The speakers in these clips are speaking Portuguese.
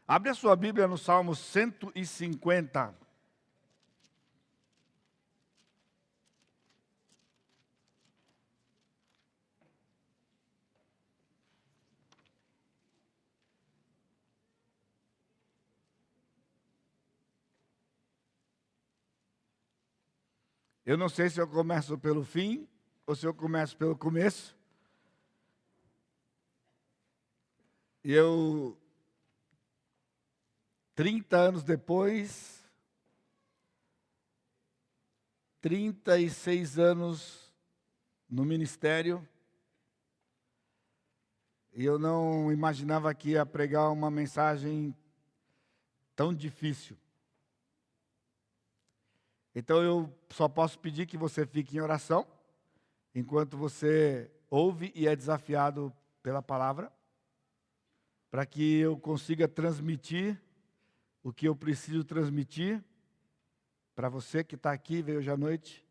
Abre a sua Bíblia no Salmo 150. Eu não sei se eu começo pelo fim ou se eu começo pelo começo. E 30 anos depois, 36 anos no ministério, e eu não imaginava que ia pregar uma mensagem tão difícil. Então eu só posso pedir que você fique em oração, enquanto você ouve e é desafiado pela palavra, para que eu consiga transmitir o que eu preciso transmitir para você que está aqui, veio hoje à noite,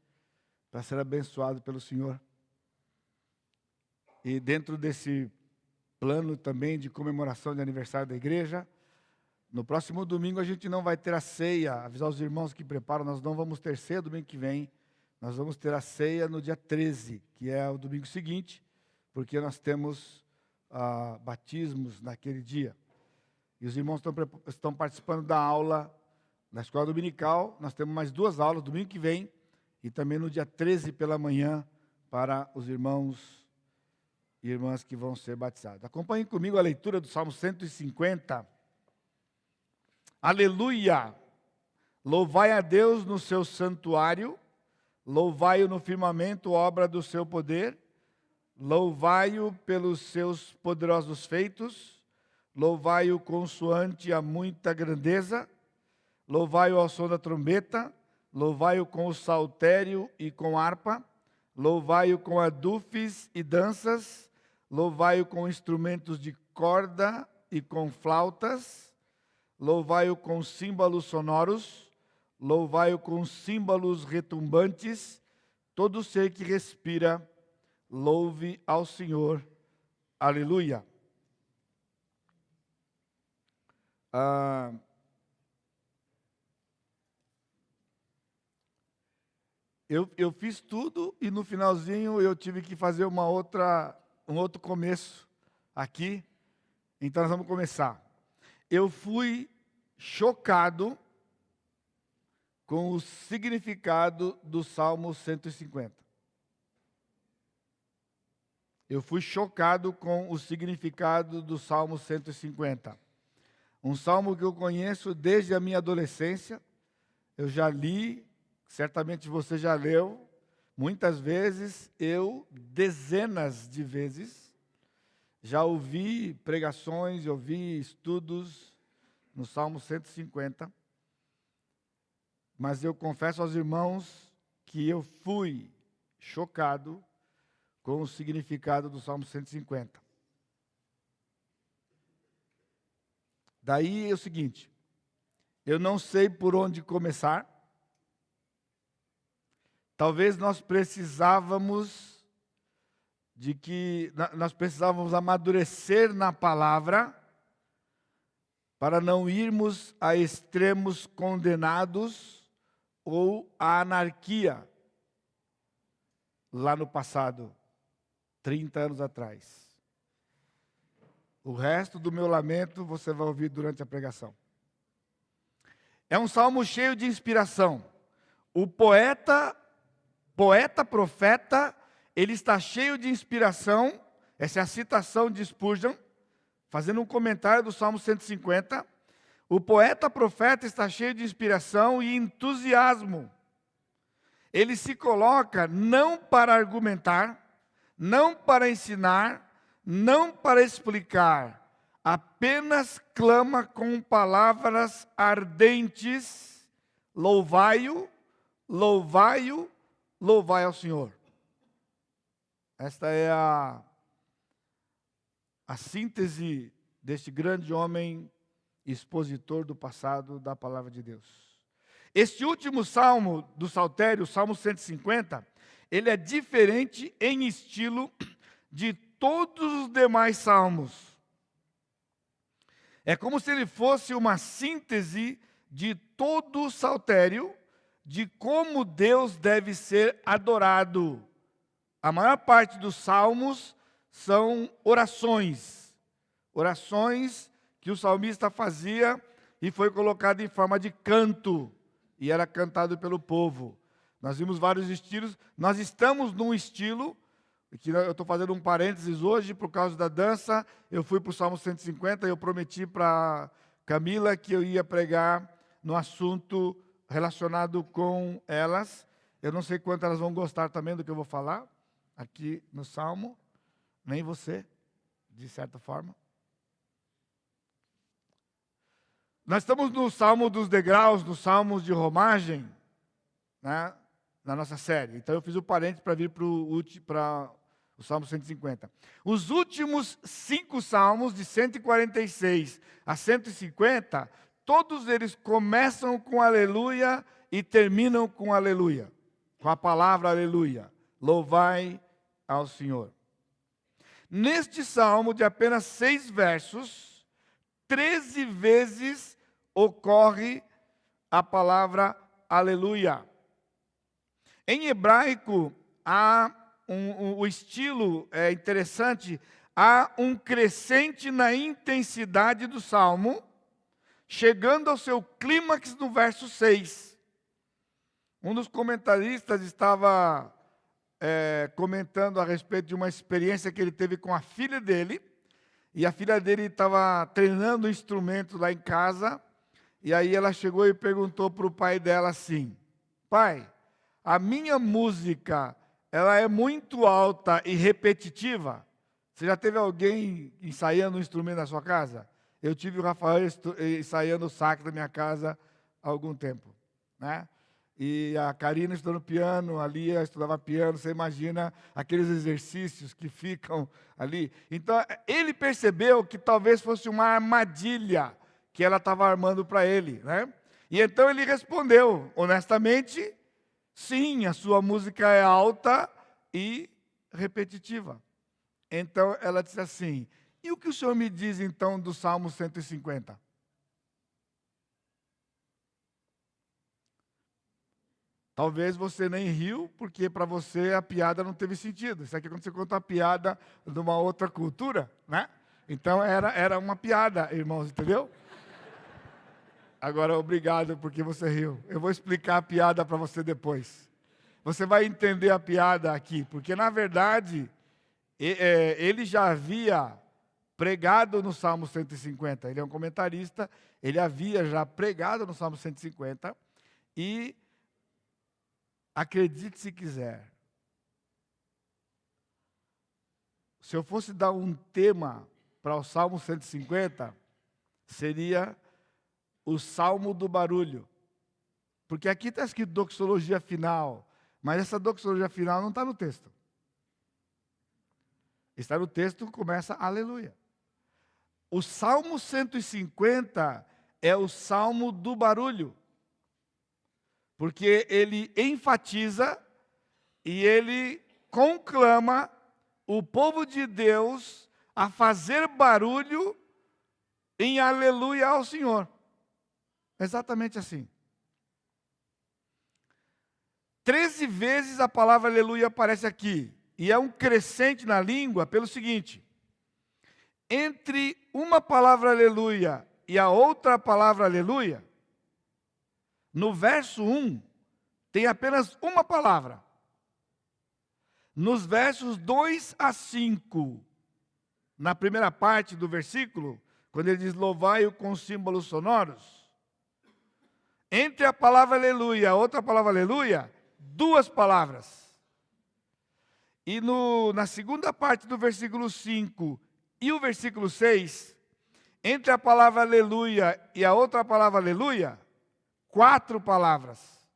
para ser abençoado pelo Senhor. E dentro desse plano também de comemoração de aniversário da igreja, no próximo domingo a gente não vai ter a ceia. Avisar os irmãos que preparam, nós não vamos ter ceia domingo que vem. Nós vamos ter a ceia no dia 13, que é o domingo seguinte, porque nós temos batismos naquele dia. E os irmãos estão participando da aula da escola dominical. Nós temos mais 2 aulas domingo que vem e também no dia 13 pela manhã para os irmãos e irmãs que vão ser batizados. Acompanhem comigo a leitura do Salmo 150. Aleluia! Louvai a Deus no seu santuário, louvai-o no firmamento, obra do seu poder, louvai-o pelos seus poderosos feitos, louvai-o consoante a muita grandeza, louvai-o ao som da trombeta, louvai-o com o saltério e com harpa, louvai-o com adufes e danças, louvai-o com instrumentos de corda e com flautas, louvai-o com símbolos sonoros, louvai-o com símbolos retumbantes, todo ser que respira, louve ao Senhor. Aleluia. Eu fiz tudo e no finalzinho eu tive que fazer um outro começo aqui. Então nós vamos começar. Eu fui chocado com o significado do Salmo 150. Eu fui chocado com o significado do Salmo 150. Um salmo que eu conheço desde a minha adolescência. Eu já li, certamente você já leu, muitas vezes, dezenas de vezes. Já ouvi pregações, ouvi estudos no Salmo 150. Mas eu confesso aos irmãos que eu fui chocado com o significado do Salmo 150. Daí é o seguinte, eu não sei por onde começar. Talvez nós precisávamos amadurecer na palavra para não irmos a extremos condenados ou a anarquia lá no passado, 30 anos atrás. O resto do meu lamento você vai ouvir durante a pregação. É um salmo cheio de inspiração. O poeta, profeta, ele está cheio de inspiração. Essa é a citação de Spurgeon, fazendo um comentário do Salmo 150. O poeta, profeta, está cheio de inspiração e entusiasmo. Ele se coloca não para argumentar, não para ensinar, não para explicar, apenas clama com palavras ardentes: louvai-o, louvai-o, louvai ao Senhor. Esta é a síntese deste grande homem expositor do passado da palavra de Deus. Este último salmo do saltério, o Salmo 150, ele é diferente em estilo de todos os demais salmos. É como se ele fosse uma síntese de todo o saltério de como Deus deve ser adorado. A maior parte dos salmos são orações. Orações que o salmista fazia e foi colocado em forma de canto. E era cantado pelo povo. Nós vimos vários estilos. Nós estamos num estilo, que eu estou fazendo um parênteses hoje por causa da dança. Eu fui para o Salmo 150 e eu prometi para Camila que eu ia pregar no assunto relacionado com elas. Eu não sei quanto elas vão gostar também do que eu vou falar aqui no Salmo. Nem você, de certa forma. Nós estamos no Salmo dos Degraus, no Salmos de Romagem, né, na nossa série. Então eu fiz o parênteses para vir para o Salmo 150. Os últimos 5 salmos, de 146 a 150, todos eles começam com aleluia e terminam com aleluia. Com a palavra aleluia. Louvai ao Senhor. Neste salmo de apenas 6 versos, 13 vezes ocorre a palavra aleluia. Em hebraico, há o estilo é interessante, há um crescente na intensidade do salmo, chegando ao seu clímax no verso 6. Um dos comentaristas estava comentando a respeito de uma experiência que ele teve com a filha dele, e a filha dele estava treinando um instrumento lá em casa, e aí ela chegou e perguntou para o pai dela assim: pai, a minha música, ela é muito alta e repetitiva? Você já teve alguém ensaiando um instrumento na sua casa? Eu tive o Rafael ensaiando o sax na minha casa há algum tempo, né? E a Karina estudando piano, a Lia estudava piano, você imagina aqueles exercícios que ficam ali. Então, ele percebeu que talvez fosse uma armadilha que ela estava armando para ele, né? E então ele respondeu, honestamente, sim, a sua música é alta e repetitiva. Então, ela disse assim: e o que o senhor me diz, então, do Salmo 150? Talvez você nem riu, porque para você a piada não teve sentido. Isso aqui é quando você conta a piada de uma outra cultura, né? Então era uma piada, irmãos, entendeu? Agora, obrigado porque você riu. Eu vou explicar a piada para você depois. Você vai entender a piada aqui, porque na verdade, ele já havia pregado no Salmo 150. Ele é um comentarista, ele havia já pregado no Salmo 150 e... acredite se quiser, se eu fosse dar um tema para o Salmo 150, seria o Salmo do Barulho. Porque aqui está escrito doxologia final, mas essa doxologia final não está no texto. Está no texto que começa aleluia. O Salmo 150 é o Salmo do Barulho. Porque ele enfatiza e ele conclama o povo de Deus a fazer barulho em aleluia ao Senhor. Exatamente assim. 13 vezes a palavra aleluia aparece aqui. E é um crescente na língua pelo seguinte: entre uma palavra aleluia e a outra palavra aleluia, no verso 1, tem apenas uma palavra. Nos versos 2 a 5, na primeira parte do versículo, quando ele diz louvai-o com símbolos sonoros, entre a palavra aleluia e a outra palavra aleluia, 2 palavras. E na segunda parte do versículo 5 e o versículo 6, entre a palavra aleluia e a outra palavra aleluia, 4 palavras.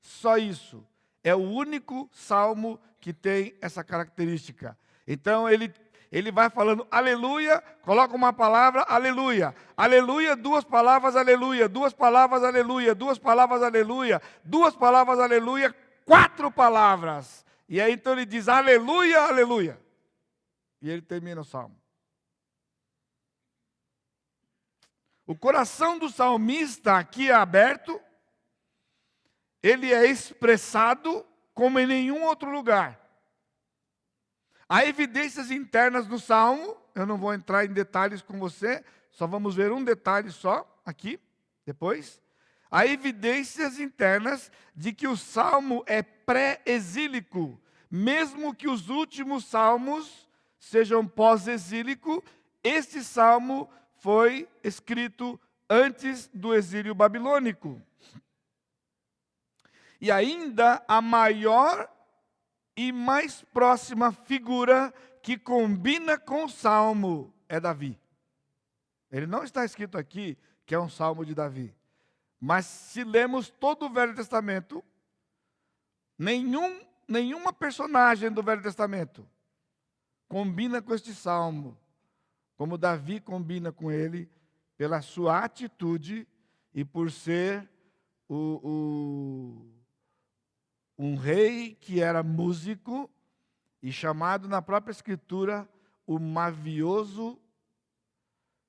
Só isso. É o único salmo que tem essa característica. Então ele vai falando aleluia, coloca uma palavra aleluia. Aleluia, 2 palavras aleluia, 2 palavras aleluia, 2 palavras aleluia, 2 palavras aleluia, 4 palavras. E aí então ele diz aleluia, aleluia. E ele termina o salmo. O coração do salmista aqui é aberto, ele é expressado como em nenhum outro lugar. Há evidências internas do salmo, eu não vou entrar em detalhes com você, só vamos ver um detalhe só aqui, depois. Há evidências internas de que o salmo é pré-exílico, mesmo que os últimos salmos sejam pós-exílico, este salmo foi escrito antes do exílio babilônico. E ainda a maior e mais próxima figura que combina com o salmo é Davi. Ele não está escrito aqui que é um salmo de Davi. Mas se lemos todo o Velho Testamento, nenhuma personagem do Velho Testamento combina com este salmo, como Davi combina com ele, pela sua atitude e por ser um rei que era músico e chamado na própria Escritura o mavioso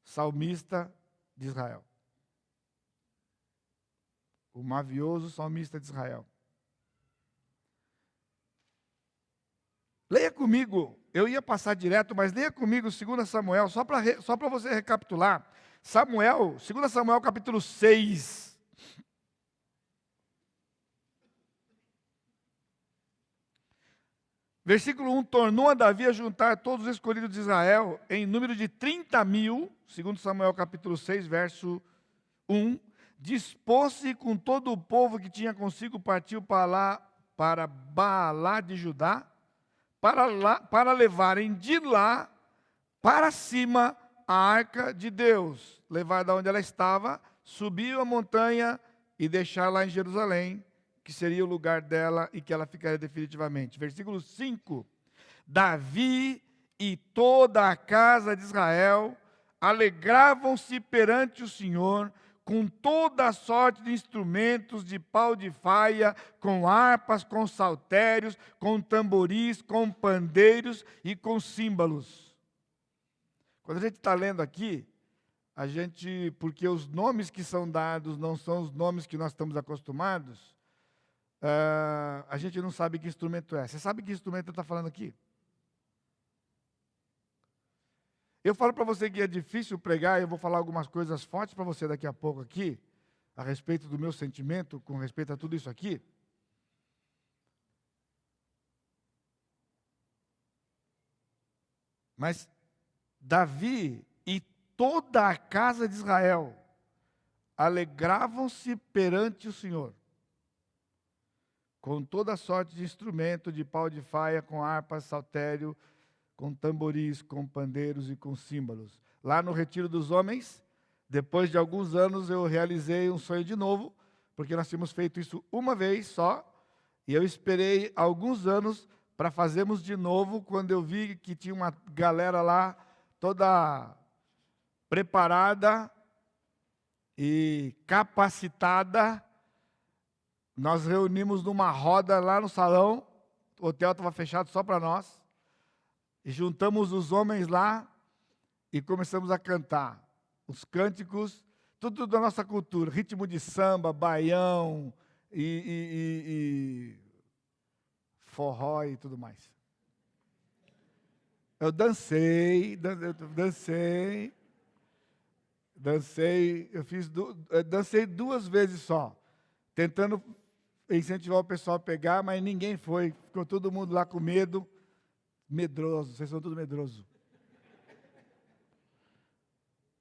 salmista de Israel. O mavioso salmista de Israel. Leia comigo, eu ia passar direto, mas leia comigo 2 Samuel, só para você recapitular. 2 Samuel capítulo 6. Versículo 1, tornou a Davi a juntar todos os escolhidos de Israel em número de 30.000, 2 Samuel capítulo 6, verso 1, dispôs-se com todo o povo que tinha consigo, partiu para Baalá de Judá, para levarem de lá para cima a arca de Deus, levar da onde ela estava, subir a montanha e deixar lá em Jerusalém, que seria o lugar dela e que ela ficaria definitivamente. Versículo 5, Davi e toda a casa de Israel alegravam-se perante o Senhor, com toda a sorte de instrumentos de pau de faia, com harpas, com saltérios, com tamboris, com pandeiros e com símbolos. Quando a gente está lendo aqui, porque os nomes que são dados não são os nomes que nós estamos acostumados, a gente não sabe que instrumento é. Você sabe que instrumento eu estou falando aqui? Eu falo para você que é difícil pregar, eu vou falar algumas coisas fortes para você daqui a pouco aqui, a respeito do meu sentimento, com respeito a tudo isso aqui. Mas Davi e toda a casa de Israel alegravam-se perante o Senhor, com toda sorte de instrumento, de pau de faia, com harpas, saltério, com tamboris, com pandeiros e com símbolos. Lá no Retiro dos Homens, depois de alguns anos, eu realizei um sonho de novo, porque nós tínhamos feito isso uma vez só, e eu esperei alguns anos para fazermos de novo, quando eu vi que tinha uma galera lá, toda preparada e capacitada. Nós reunimos numa roda lá no salão, o hotel estava fechado só para nós, e juntamos os homens lá e começamos a cantar os cânticos, tudo da nossa cultura, ritmo de samba, baião e forró e tudo mais. Eu dancei, dancei 2 vezes só, tentando incentivar o pessoal a pegar, mas ninguém foi, ficou todo mundo lá com medo. Medroso, vocês são tudo medroso.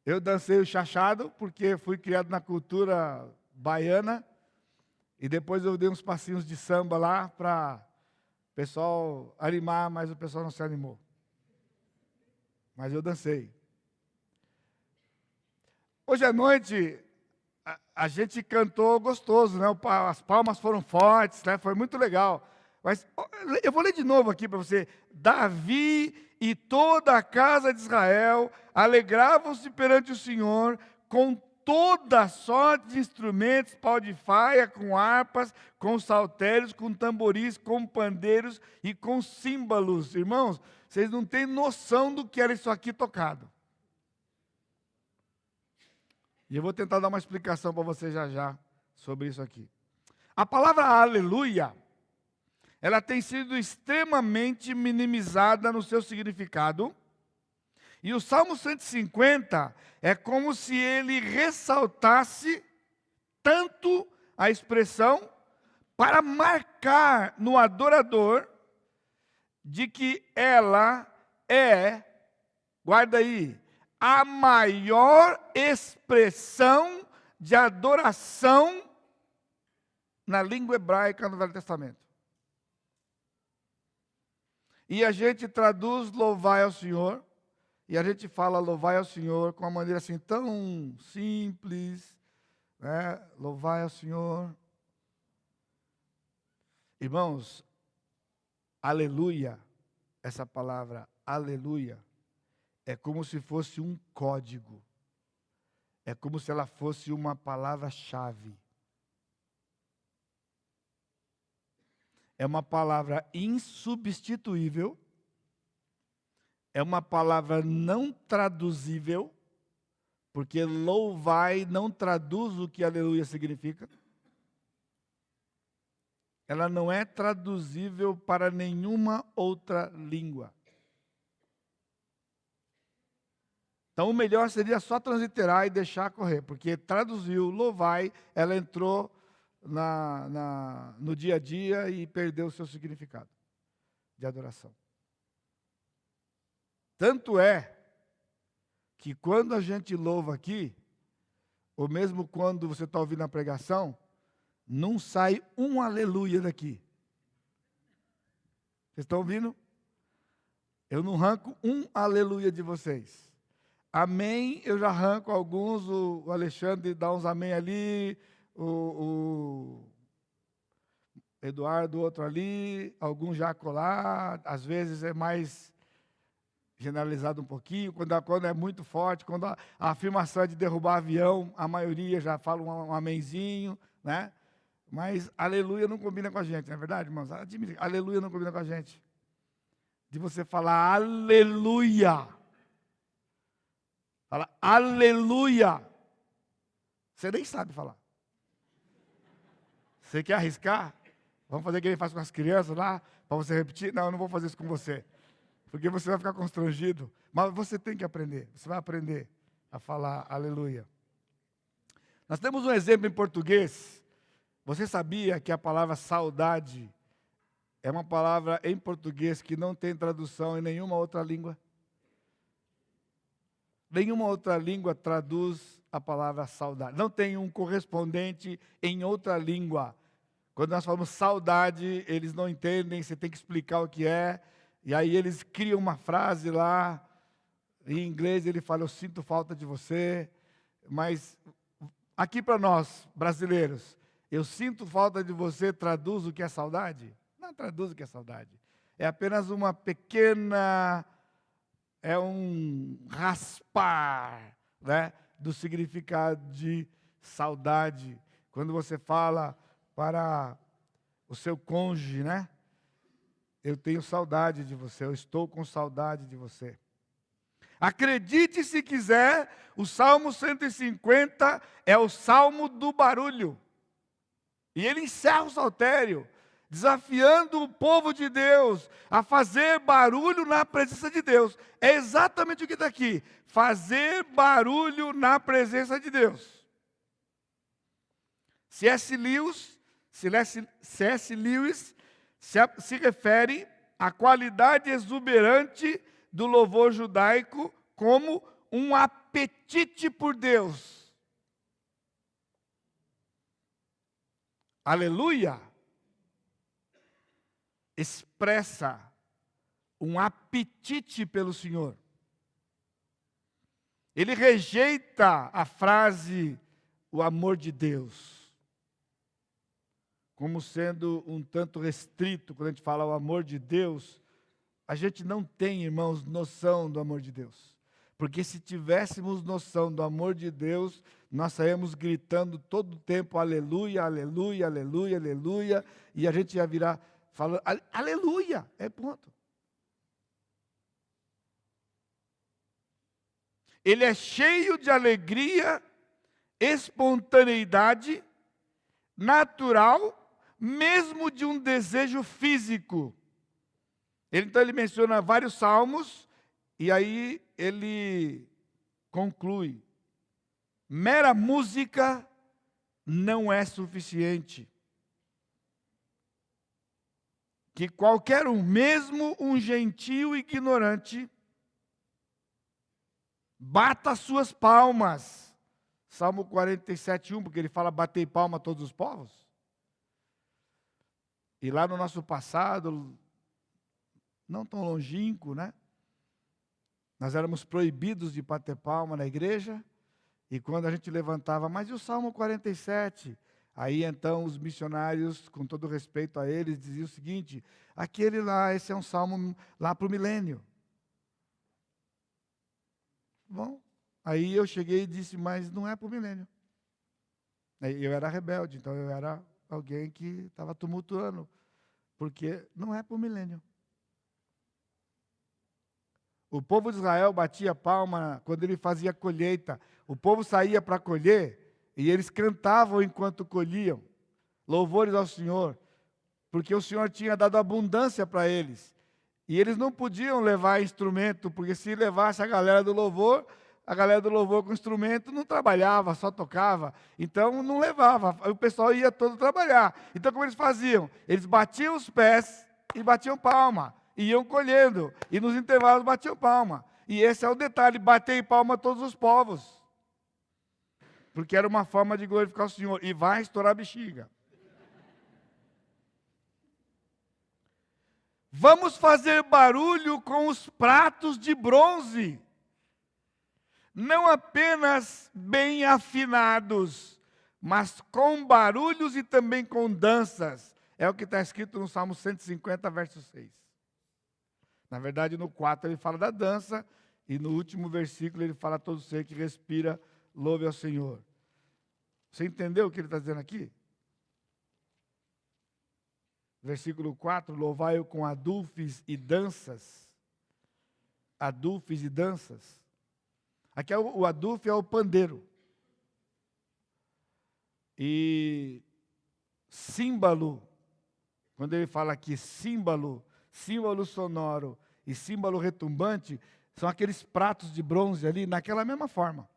Eu dancei o chachado, porque fui criado na cultura baiana, e depois eu dei uns passinhos de samba lá para o pessoal animar, mas o pessoal não se animou. Mas eu dancei. Hoje à noite, a gente cantou gostoso, né? As palmas foram fortes, né? Foi muito legal. Mas eu vou ler de novo aqui para você. Davi e toda a casa de Israel alegravam-se perante o Senhor com toda sorte de instrumentos, pau de faia, com harpas, com saltérios, com tamboris, com pandeiros e com símbolos. Irmãos, vocês não têm noção do que era isso aqui tocado. E eu vou tentar dar uma explicação para você já já sobre isso aqui. A palavra aleluia, ela tem sido extremamente minimizada no seu significado. E o Salmo 150 é como se ele ressaltasse tanto a expressão para marcar no adorador de que ela é, guarda aí, a maior expressão de adoração na língua hebraica no Velho Testamento. E a gente traduz louvai ao Senhor, e a gente fala louvai ao Senhor com uma maneira assim tão simples, né? Louvai ao Senhor. Irmãos, aleluia, essa palavra aleluia, é como se fosse um código. É como se ela fosse uma palavra-chave. É uma palavra insubstituível. É uma palavra não traduzível, porque louvai não traduz o que aleluia significa. Ela não é traduzível para nenhuma outra língua. Então o melhor seria só transliterar e deixar correr, porque traduziu louvai, ela entrou no dia a dia e perdeu o seu significado de adoração. Tanto é que quando a gente louva aqui, ou mesmo quando você está ouvindo a pregação, não sai um aleluia daqui. Vocês estão ouvindo? Eu não arranco um aleluia de vocês. Amém, eu já arranco alguns, o Alexandre dá uns amém ali, o Eduardo outro ali, alguns já colar, às vezes é mais generalizado um pouquinho, quando é muito forte, quando a afirmação é de derrubar avião, a maioria já fala um amenzinho, né? Mas aleluia não combina com a gente, não é verdade, irmãos? Admire, aleluia não combina com a gente. De você falar aleluia. Fala aleluia. Você nem sabe falar. Você quer arriscar? Vamos fazer o que ele faz com as crianças lá, para você repetir? Não, eu não vou fazer isso com você. Porque você vai ficar constrangido. Mas você tem que aprender. Você vai aprender a falar aleluia. Nós temos um exemplo em português. Você sabia que a palavra saudade é uma palavra em português que não tem tradução em nenhuma outra língua? Nenhuma outra língua traduz a palavra saudade. Não tem um correspondente em outra língua. Quando nós falamos saudade, eles não entendem, você tem que explicar o que é. E aí eles criam uma frase lá, em inglês ele fala, eu sinto falta de você. Mas aqui para nós, brasileiros, eu sinto falta de você, traduz o que é saudade? Não traduz o que é saudade. É apenas uma pequena, é um raspar, né, do significado de saudade. Quando você fala para o seu cônjuge, né? Eu tenho saudade de você, eu estou com saudade de você. Acredite se quiser, o Salmo 150 é o Salmo do barulho. E ele encerra o saltério, desafiando o povo de Deus a fazer barulho na presença de Deus. É exatamente o que está aqui, fazer barulho na presença de Deus. C.S. Lewis se refere à qualidade exuberante do louvor judaico como um apetite por Deus. Aleluia expressa um apetite pelo Senhor. Ele rejeita a frase o amor de Deus como sendo um tanto restrito. Quando a gente fala o amor de Deus, a gente não tem, irmãos, noção do amor de Deus. Porque se tivéssemos noção do amor de Deus, nós saímos gritando todo o tempo, aleluia, aleluia, aleluia, aleluia, e a gente ia virar falando, aleluia, é ponto. Ele é cheio de alegria espontaneidade natural, mesmo de um desejo físico. Então ele menciona vários salmos, e aí ele conclui: mera música não é suficiente. Que qualquer um, mesmo um gentio ignorante, bata suas palmas. Salmo 47:1, porque ele fala: batei palma a todos os povos. E lá no nosso passado, não tão longínquo, né? Nós éramos proibidos de bater palma na igreja. E quando a gente levantava, mas e o Salmo 47? Aí então os missionários, com todo respeito a eles, diziam o seguinte: aquele lá, esse é um salmo lá para o milênio. Bom, aí eu cheguei e disse: mas não é para o milênio. Eu era rebelde, então eu era alguém que estava tumultuando, porque não é para o milênio. O povo de Israel batia palma quando ele fazia colheita. O povo saía para colher e eles cantavam enquanto colhiam. Louvores ao Senhor, porque o Senhor tinha dado abundância para eles. E eles não podiam levar instrumento, porque se levasse a galera do louvor com instrumento não trabalhava, só tocava. Então não levava, o pessoal ia todo trabalhar. Então como eles faziam? Eles batiam os pés e batiam palma. Iam colhendo, e nos intervalos batiam palma. E esse é o detalhe: bater palma a todos os povos. Porque era uma forma de glorificar o Senhor. E vai estourar a bexiga. Vamos fazer barulho com os pratos de bronze. Não apenas bem afinados, mas com barulhos e também com danças. É o que está escrito no Salmo 150, verso 6. Na verdade, no 4 ele fala da dança, e no último versículo ele fala: todo ser que respira, louve ao Senhor. Você entendeu o que ele está dizendo aqui? Versículo 4, louvai-o com adufes e danças. Adufes e danças. Aqui o adufe é o pandeiro. E símbolo, quando ele fala aqui símbolo sonoro e símbolo retumbante, são aqueles pratos de bronze ali, naquela mesma forma.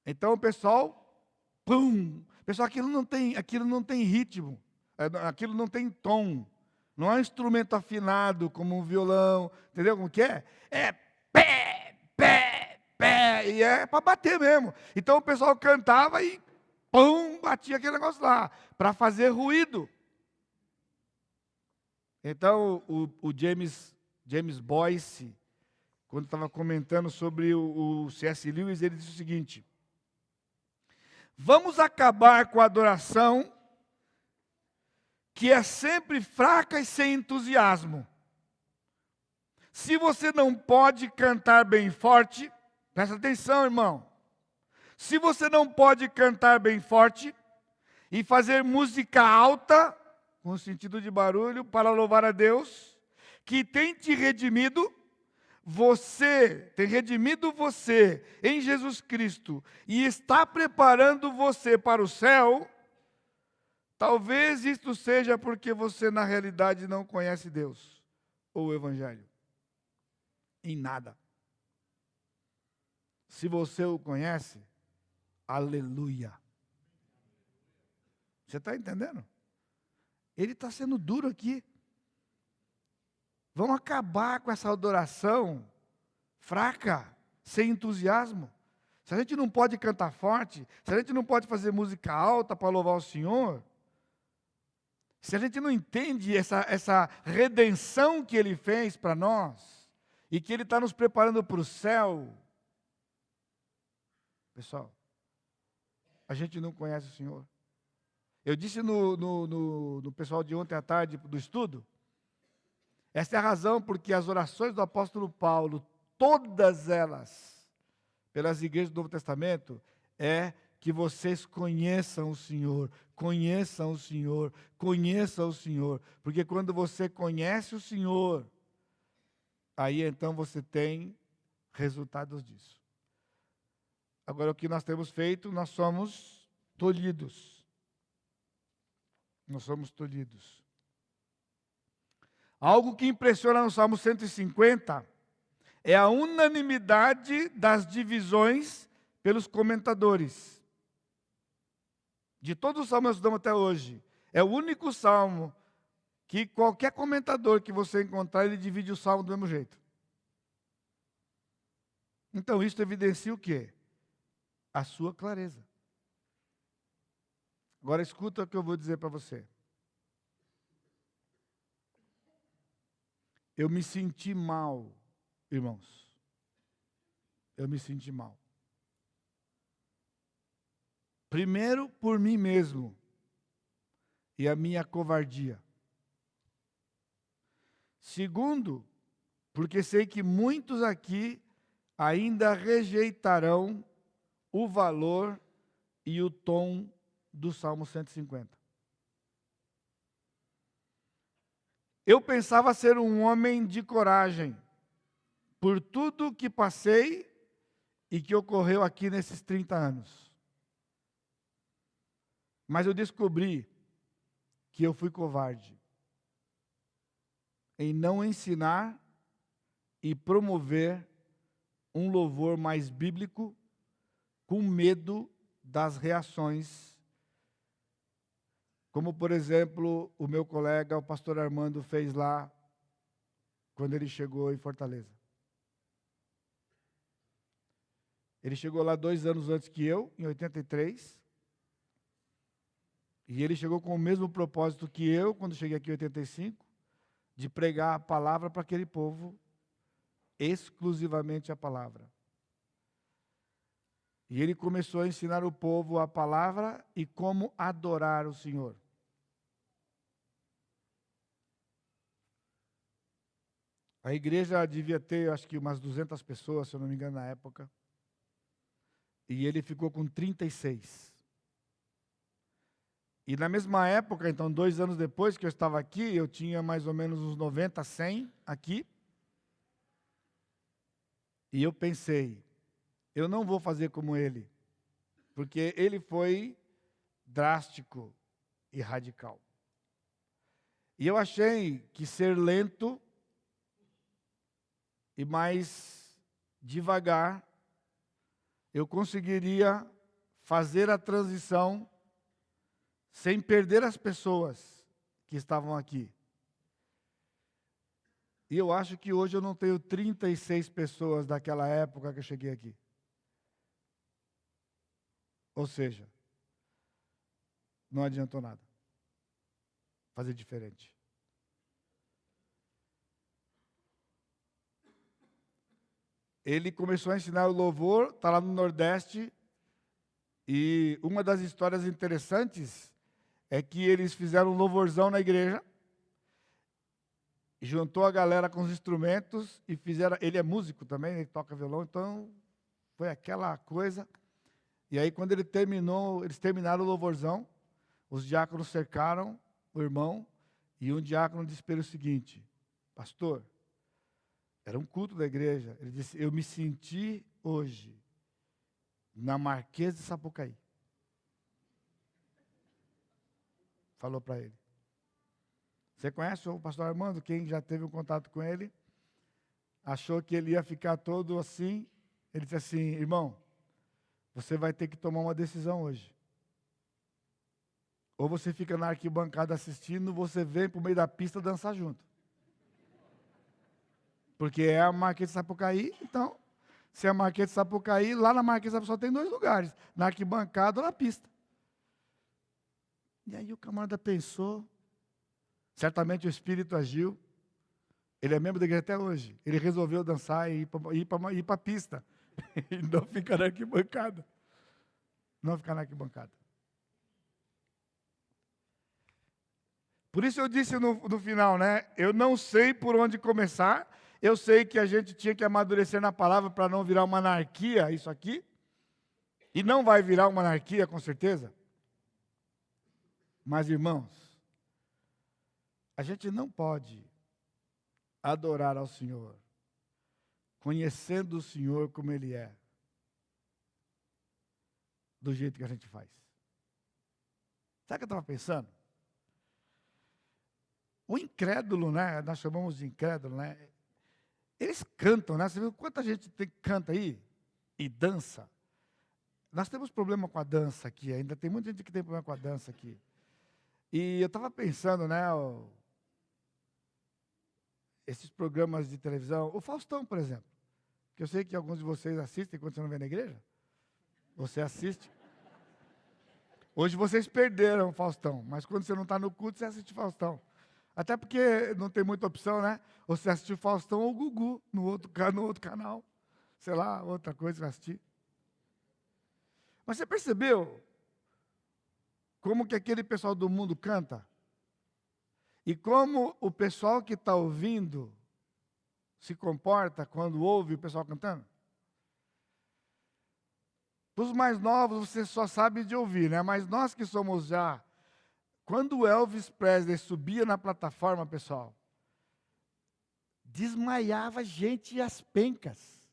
Então o pessoal, aquilo não tem ritmo, aquilo não tem tom, não é um instrumento afinado como um violão, entendeu como que é? É pé, pé, pé, e é para bater mesmo. Então o pessoal cantava e batia aquele negócio lá, para fazer ruído. Então, o James Boyce, quando estava comentando sobre o C.S. Lewis, ele disse o seguinte: vamos acabar com a adoração que é sempre fraca e sem entusiasmo. Se você não pode cantar bem forte, presta atenção, irmão. Se você não pode cantar bem forte e fazer música alta, com sentido de barulho, para louvar a Deus, que tem te redimido, tem redimido você em Jesus Cristo, e está preparando você para o céu, talvez isto seja porque você na realidade não conhece Deus, ou o Evangelho, em nada. Se você o conhece, aleluia. Você está entendendo? Ele está sendo duro aqui. Vamos acabar com essa adoração fraca, sem entusiasmo. Se a gente não pode cantar forte, se a gente não pode fazer música alta para louvar o Senhor, se a gente não entende essa redenção que Ele fez para nós, e que Ele está nos preparando para o céu, pessoal, a gente não conhece o Senhor. Eu disse no pessoal de ontem à tarde do estudo, essa é a razão porque as orações do apóstolo Paulo, todas elas, pelas igrejas do Novo Testamento, é que vocês conheçam o Senhor, conheçam o Senhor, conheçam o Senhor. Porque quando você conhece o Senhor, aí então você tem resultados disso. Agora, o que nós temos feito, nós somos tolhidos. Nós somos tolhidos. Algo que impressiona no Salmo 150 é a unanimidade das divisões pelos comentadores. De todos os salmos que nós estudamos até hoje, é o único salmo que qualquer comentador que você encontrar, ele divide o salmo do mesmo jeito. Então, isso evidencia o quê? A sua clareza. Agora, escuta o que eu vou dizer para você. Eu me senti mal, irmãos. Eu me senti mal. Primeiro, por mim mesmo e a minha covardia. Segundo, porque sei que muitos aqui ainda rejeitarão o valor e o tom do Salmo 150. Eu pensava ser um homem de coragem, por tudo que passei e que ocorreu aqui nesses 30 anos. Mas eu descobri que eu fui covarde em não ensinar e promover um louvor mais bíblico, com medo das reações, como, por exemplo, o meu colega, o pastor Armando, fez lá, quando ele chegou em Fortaleza. Ele chegou lá 2 anos antes que eu, em 83, e ele chegou com o mesmo propósito que eu, quando cheguei aqui em 85, de pregar a palavra para aquele povo, exclusivamente a palavra. E ele começou a ensinar o povo a palavra e como adorar o Senhor. A igreja devia ter, acho que umas 200 pessoas, se eu não me engano, na época. E ele ficou com 36. E na mesma época, então, 2 anos depois que eu estava aqui, eu tinha mais ou menos uns 90, 100 aqui. E eu pensei, eu não vou fazer como ele, porque ele foi drástico e radical. E eu achei que ser lento e mais devagar, eu conseguiria fazer a transição sem perder as pessoas que estavam aqui. E eu acho que hoje eu não tenho 36 pessoas daquela época que eu cheguei aqui. Ou seja, não adiantou nada fazer diferente. Ele começou a ensinar o louvor, está lá no Nordeste, e uma das histórias interessantes é que eles fizeram um louvorzão na igreja, juntou a galera com os instrumentos e fizeram. Ele é músico também, ele toca violão, então foi aquela coisa. E aí, quando ele terminou, eles terminaram o louvorzão, os diáconos cercaram o irmão, e um diácono disse para ele o seguinte: pastor, era um culto da igreja. Ele disse: eu me senti hoje na Marquês de Sapucaí. Falou para ele. Você conhece o pastor Armando? Quem já teve um contato com ele, achou que ele ia ficar todo assim. Ele disse assim: irmão, você vai ter que tomar uma decisão hoje. Ou você fica na arquibancada assistindo, você vem para o meio da pista dançar junto. Porque é a Marquês de Sapucaí, então, se é a Marquês de Sapucaí, lá na Marquês de Sapucaí só tem 2 lugares, na arquibancada ou na pista. E aí o camarada pensou, certamente o Espírito agiu, ele é membro da igreja até hoje, ele resolveu dançar e ir para a pista, e não ficar na arquibancada. Não ficar na arquibancada. Por isso eu disse no final, né? Eu não sei por onde começar. Eu sei que a gente tinha que amadurecer na palavra para não virar uma anarquia, isso aqui. E não vai virar uma anarquia, com certeza. Mas, irmãos, a gente não pode adorar ao Senhor, conhecendo o Senhor como Ele é, do jeito que a gente faz. Sabe o que eu estava pensando? O incrédulo, né? Nós chamamos de incrédulo, né? Eles cantam, né? Você viu quanta gente canta aí e dança? Nós temos problema com a dança aqui, ainda tem muita gente que tem problema com a dança aqui. E eu estava pensando, né? Esses programas de televisão, o Faustão, por exemplo, que eu sei que alguns de vocês assistem quando você não vem na igreja. Você assiste. Hoje vocês perderam o Faustão, mas quando você não está no culto, você assiste Faustão. Até porque não tem muita opção, né? Ou você assiste o Faustão ou o Gugu no outro canal. Sei lá, outra coisa que vai assistir. Mas você percebeu como que aquele pessoal do mundo canta? E como o pessoal que está ouvindo se comporta quando ouve o pessoal cantando? Para os mais novos, você só sabe de ouvir, né? Mas nós que somos já... Quando o Elvis Presley subia na plataforma, pessoal, desmaiava gente às pencas.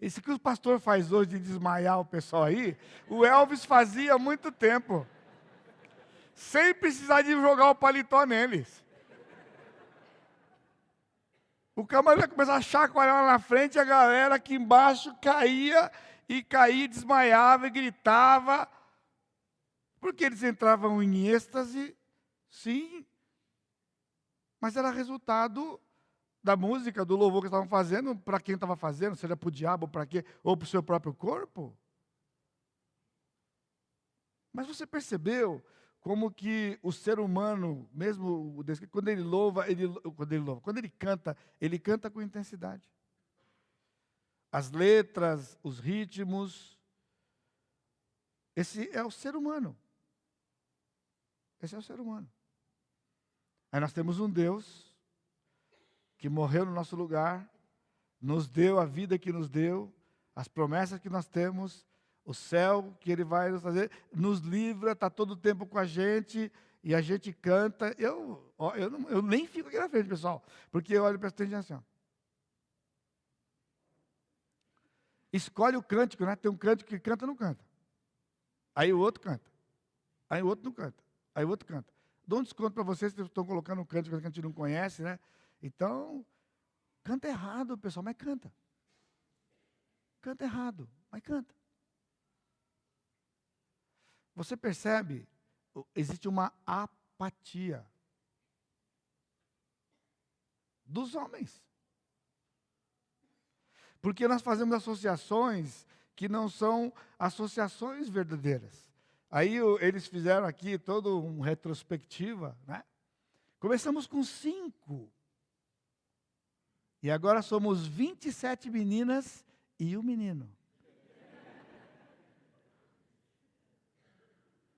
Isso que o pastor faz hoje de desmaiar o pessoal aí, o Elvis fazia há muito tempo. Sem precisar de jogar o paletó neles. O camarada começava a chacoalhar lá na frente, e a galera aqui embaixo caía, desmaiava e gritava. Porque eles entravam em êxtase, sim, mas era resultado da música, do louvor que estavam fazendo, para quem estava fazendo, seja para o diabo, para quê, ou para o seu próprio corpo. Mas você percebeu como que o ser humano, mesmo quando ele canta, ele canta com intensidade. As letras, os ritmos, esse é o ser humano. Esse é o ser humano. Aí nós temos um Deus que morreu no nosso lugar, nos deu a vida que nos deu, as promessas que nós temos, o céu que Ele vai nos fazer, nos livra, está todo o tempo com a gente, e a gente canta. Eu nem fico aqui na frente, pessoal, porque eu olho para a gente assim, ó. Escolhe o cântico, né? Tem um cântico que canta ou não canta. Aí o outro canta. Aí o outro não canta. Aí o outro canta. Dou um desconto para vocês que estão colocando um cântico que a gente não conhece, né? Então, canta errado, pessoal, mas canta. Canta errado, mas canta. Você percebe? Existe uma apatia dos homens. Porque nós fazemos associações que não são associações verdadeiras. Aí eles fizeram aqui toda uma retrospectiva, né? Começamos com 5. E agora somos 27 meninas e um menino.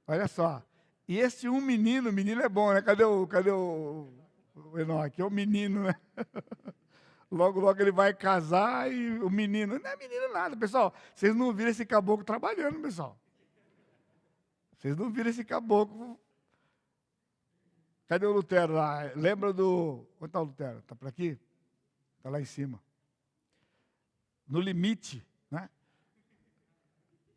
Olha só. E esse menino é bom, né? Cadê o Enoque? É o menino, né? Logo, logo ele vai casar e o menino... Não é menino nada, pessoal. Vocês não viram esse caboclo trabalhando, pessoal. Vocês não viram esse caboclo. Cadê o Lutero lá? Lembra do... Onde está o Lutero? Está por aqui? Está lá em cima. No limite, né?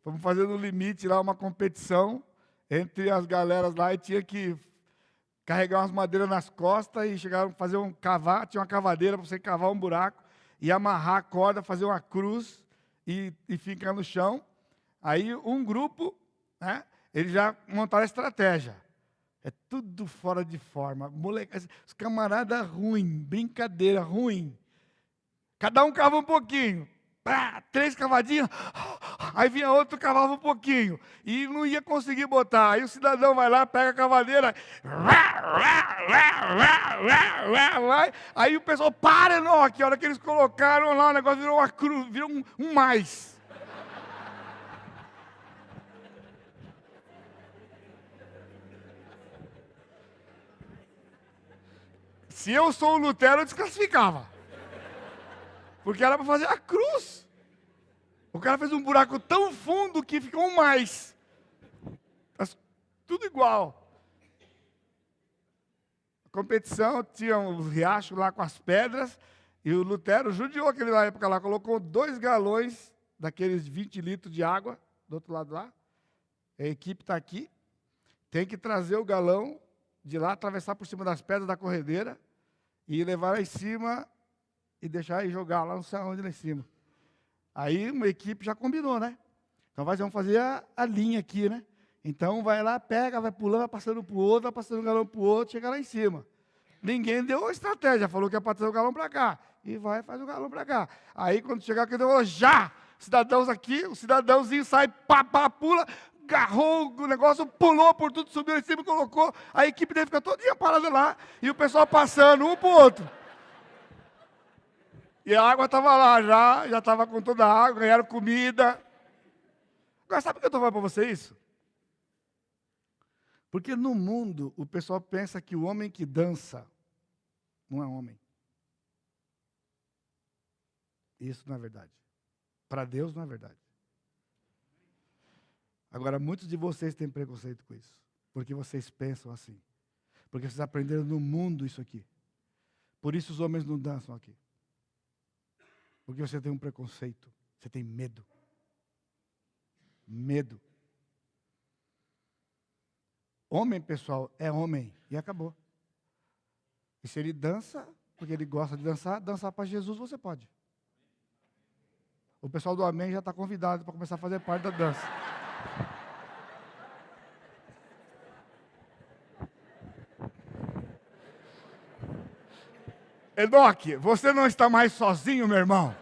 Fomos fazer no limite lá uma competição entre as galeras lá e tinha que carregar umas madeiras nas costas e chegaram a fazer tinha uma cavadeira para você cavar um buraco e amarrar a corda, fazer uma cruz e ficar no chão. Aí um grupo, né? Eles já montaram a estratégia. É tudo fora de forma. Moleque, os camaradas ruim, brincadeira ruim. Cada um cava um pouquinho. 3 cavadinhas. Aí vinha outro, cavava um pouquinho. E não ia conseguir botar. Aí o cidadão vai lá, pega a cavadeira. Aí o pessoal para, não. Aqui, a hora que eles colocaram lá, o negócio virou uma cruz, virou um mais. Se eu sou o Lutero, eu desclassificava. Porque era para fazer a cruz. O cara fez um buraco tão fundo que ficou um mais. Tudo igual. A competição tinha um riacho lá com as pedras. E o Lutero judiou aquela época lá. Colocou 2 galões daqueles 20 litros de água do outro lado lá. A equipe está aqui, tem que trazer o galão de lá, atravessar por cima das pedras da corredeira e levar lá em cima e deixar e jogar lá, não sei onde, lá em cima. Aí uma equipe já combinou, né? Então vamos fazer a linha aqui, né? Então vai lá, pega, vai pulando, vai passando para o outro, vai passando o galão para o outro, chega lá em cima. Ninguém deu a estratégia, falou que ia trazer o galão para cá. E vai, faz o galão para cá. Aí quando chegar aqui, falou, já! Cidadãos aqui, o cidadãozinho sai, pá, pula, agarrou o negócio, pulou por tudo, subiu em cima, colocou. A equipe dele fica todo dia parada lá. E o pessoal passando um para o outro. E a água estava lá já estava com toda a água, ganharam comida. Agora, sabe por que eu estou falando para você isso? Porque no mundo, o pessoal pensa que o homem que dança não é homem. Isso não é verdade. Para Deus não é verdade. Agora, muitos de vocês têm preconceito com isso. Porque vocês pensam assim. Porque vocês aprenderam no mundo isso aqui. Por isso os homens não dançam aqui. Porque você tem um preconceito. Você tem medo. Medo. Homem, pessoal, é homem. E acabou. E se ele dança, porque ele gosta de dançar para Jesus, você pode. O pessoal do Amém já está convidado para começar a fazer parte da dança. Enoque, você não está mais sozinho, meu irmão.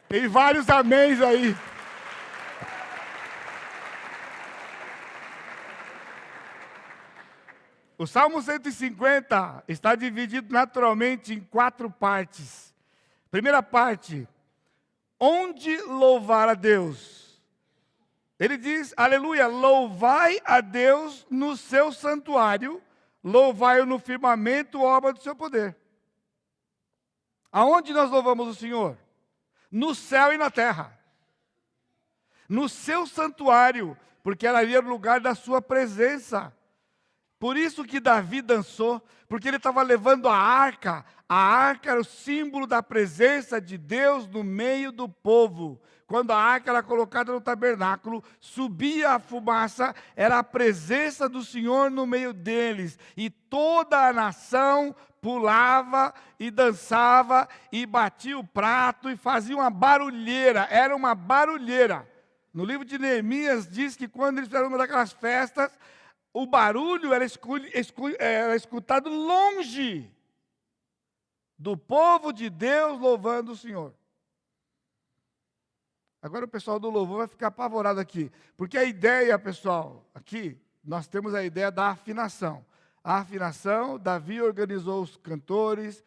Tem vários améns aí. O Salmo 150 está dividido naturalmente em 4 partes. Primeira parte, onde louvar a Deus? Ele diz, aleluia, louvai a Deus no seu santuário, louvai-o no firmamento, obra do seu poder. Aonde nós louvamos o Senhor? No céu e na terra. No seu santuário, porque ali era o lugar da sua presença. Por isso que Davi dançou, porque ele estava levando a arca. A arca era o símbolo da presença de Deus no meio do povo. Quando a arca era colocada no tabernáculo, subia a fumaça, era a presença do Senhor no meio deles. E toda a nação pulava e dançava e batia o prato e fazia uma barulheira. Era uma barulheira. No livro de Neemias diz que quando eles fizeram uma daquelas festas, o barulho era escutado longe do povo de Deus louvando o Senhor. Agora o pessoal do louvor vai ficar apavorado aqui, porque a ideia, pessoal, aqui, nós temos a ideia da afinação. A afinação, Davi organizou os cantores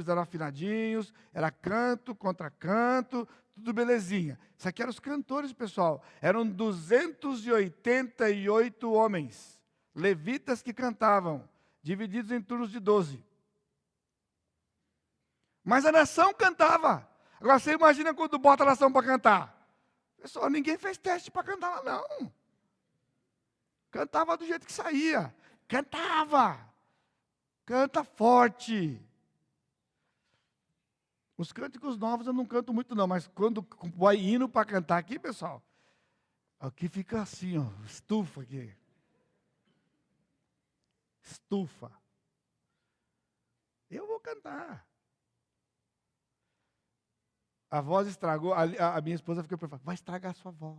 eram afinadinhos, era canto contra canto, tudo belezinha. Isso aqui eram os cantores, pessoal. Eram 288 homens, levitas que cantavam, divididos em turnos de 12. Mas a nação cantava. Agora você imagina quando bota a nação para cantar. Pessoal, ninguém fez teste para cantar lá, não. Cantava do jeito que saía. Cantava. Canta forte. Os cânticos novos eu não canto muito não, mas quando vai hino para cantar aqui, pessoal, aqui fica assim, ó, estufa aqui. Estufa. Eu vou cantar. A voz estragou, a minha esposa ficou preocupada, vai estragar a sua voz.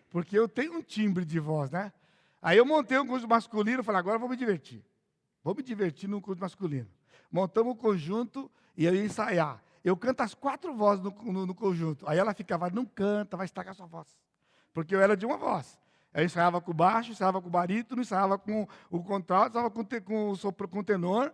Porque eu tenho um timbre de voz, né? Aí eu montei um conjunto masculino, falei, agora eu vou me divertir. Vou me divertir num conjunto masculino. Montamos um conjunto e eu ia ensaiar. Eu canto as 4 vozes no conjunto. Aí ela ficava, não canta, vai estragar a sua voz. Porque eu era de uma voz. Eu ensaiava com o baixo, ensaiava com o barítono, ensaiava com o contralto, ensaiava com o tenor.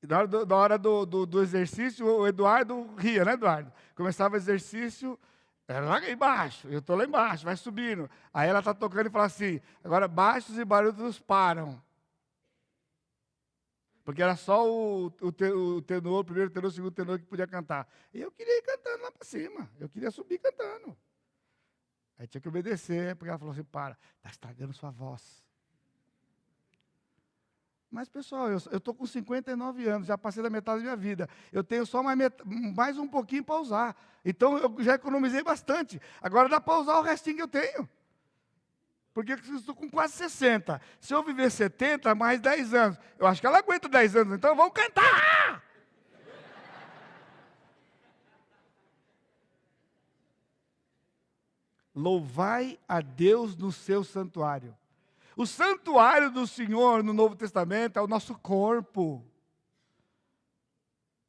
E na hora do exercício, o Eduardo ria, né, Eduardo? Começava o exercício, era lá embaixo, eu estou lá embaixo, vai subindo. Aí ela está tocando e fala assim, agora baixos e barulhos param. Porque era só o tenor, o primeiro tenor, o segundo tenor que podia cantar. E eu queria ir cantando lá para cima, eu queria subir cantando. Aí tinha que obedecer, porque ela falou assim, para, está estragando sua voz. Mas, pessoal, eu estou com 59 anos, já passei da metade da minha vida. Eu tenho só mais um pouquinho para usar. Então, eu já economizei bastante. Agora dá para usar o restinho que eu tenho. Porque eu estou com quase 60. Se eu viver 70, mais 10 anos. Eu acho que ela aguenta 10 anos, então vamos cantar! Louvai a Deus no seu santuário. O santuário do Senhor no Novo Testamento é o nosso corpo.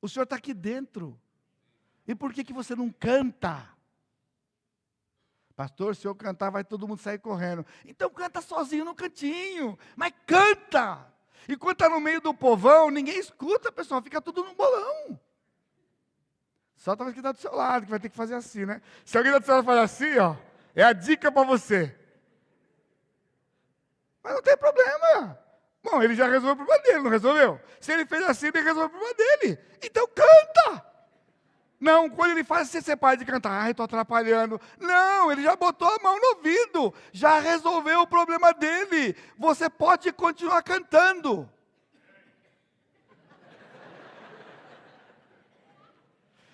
O Senhor está aqui dentro. E por que você não canta? Pastor, se eu cantar, vai todo mundo sair correndo. Então canta sozinho no cantinho. Mas canta! E quando está no meio do povão, ninguém escuta, pessoal. Fica tudo num bolão. Só talvez que está do seu lado, que vai ter que fazer assim, né? Se alguém está do seu lado fazer assim, ó, é a dica para você. Mas não tem problema. Bom, ele já resolveu o problema dele, não resolveu? Se ele fez assim, ele resolveu o problema dele. Então canta! Não, quando ele faz, você para de cantar. Ai, estou atrapalhando. Não, ele já botou a mão no ouvido. Já resolveu o problema dele. Você pode continuar cantando.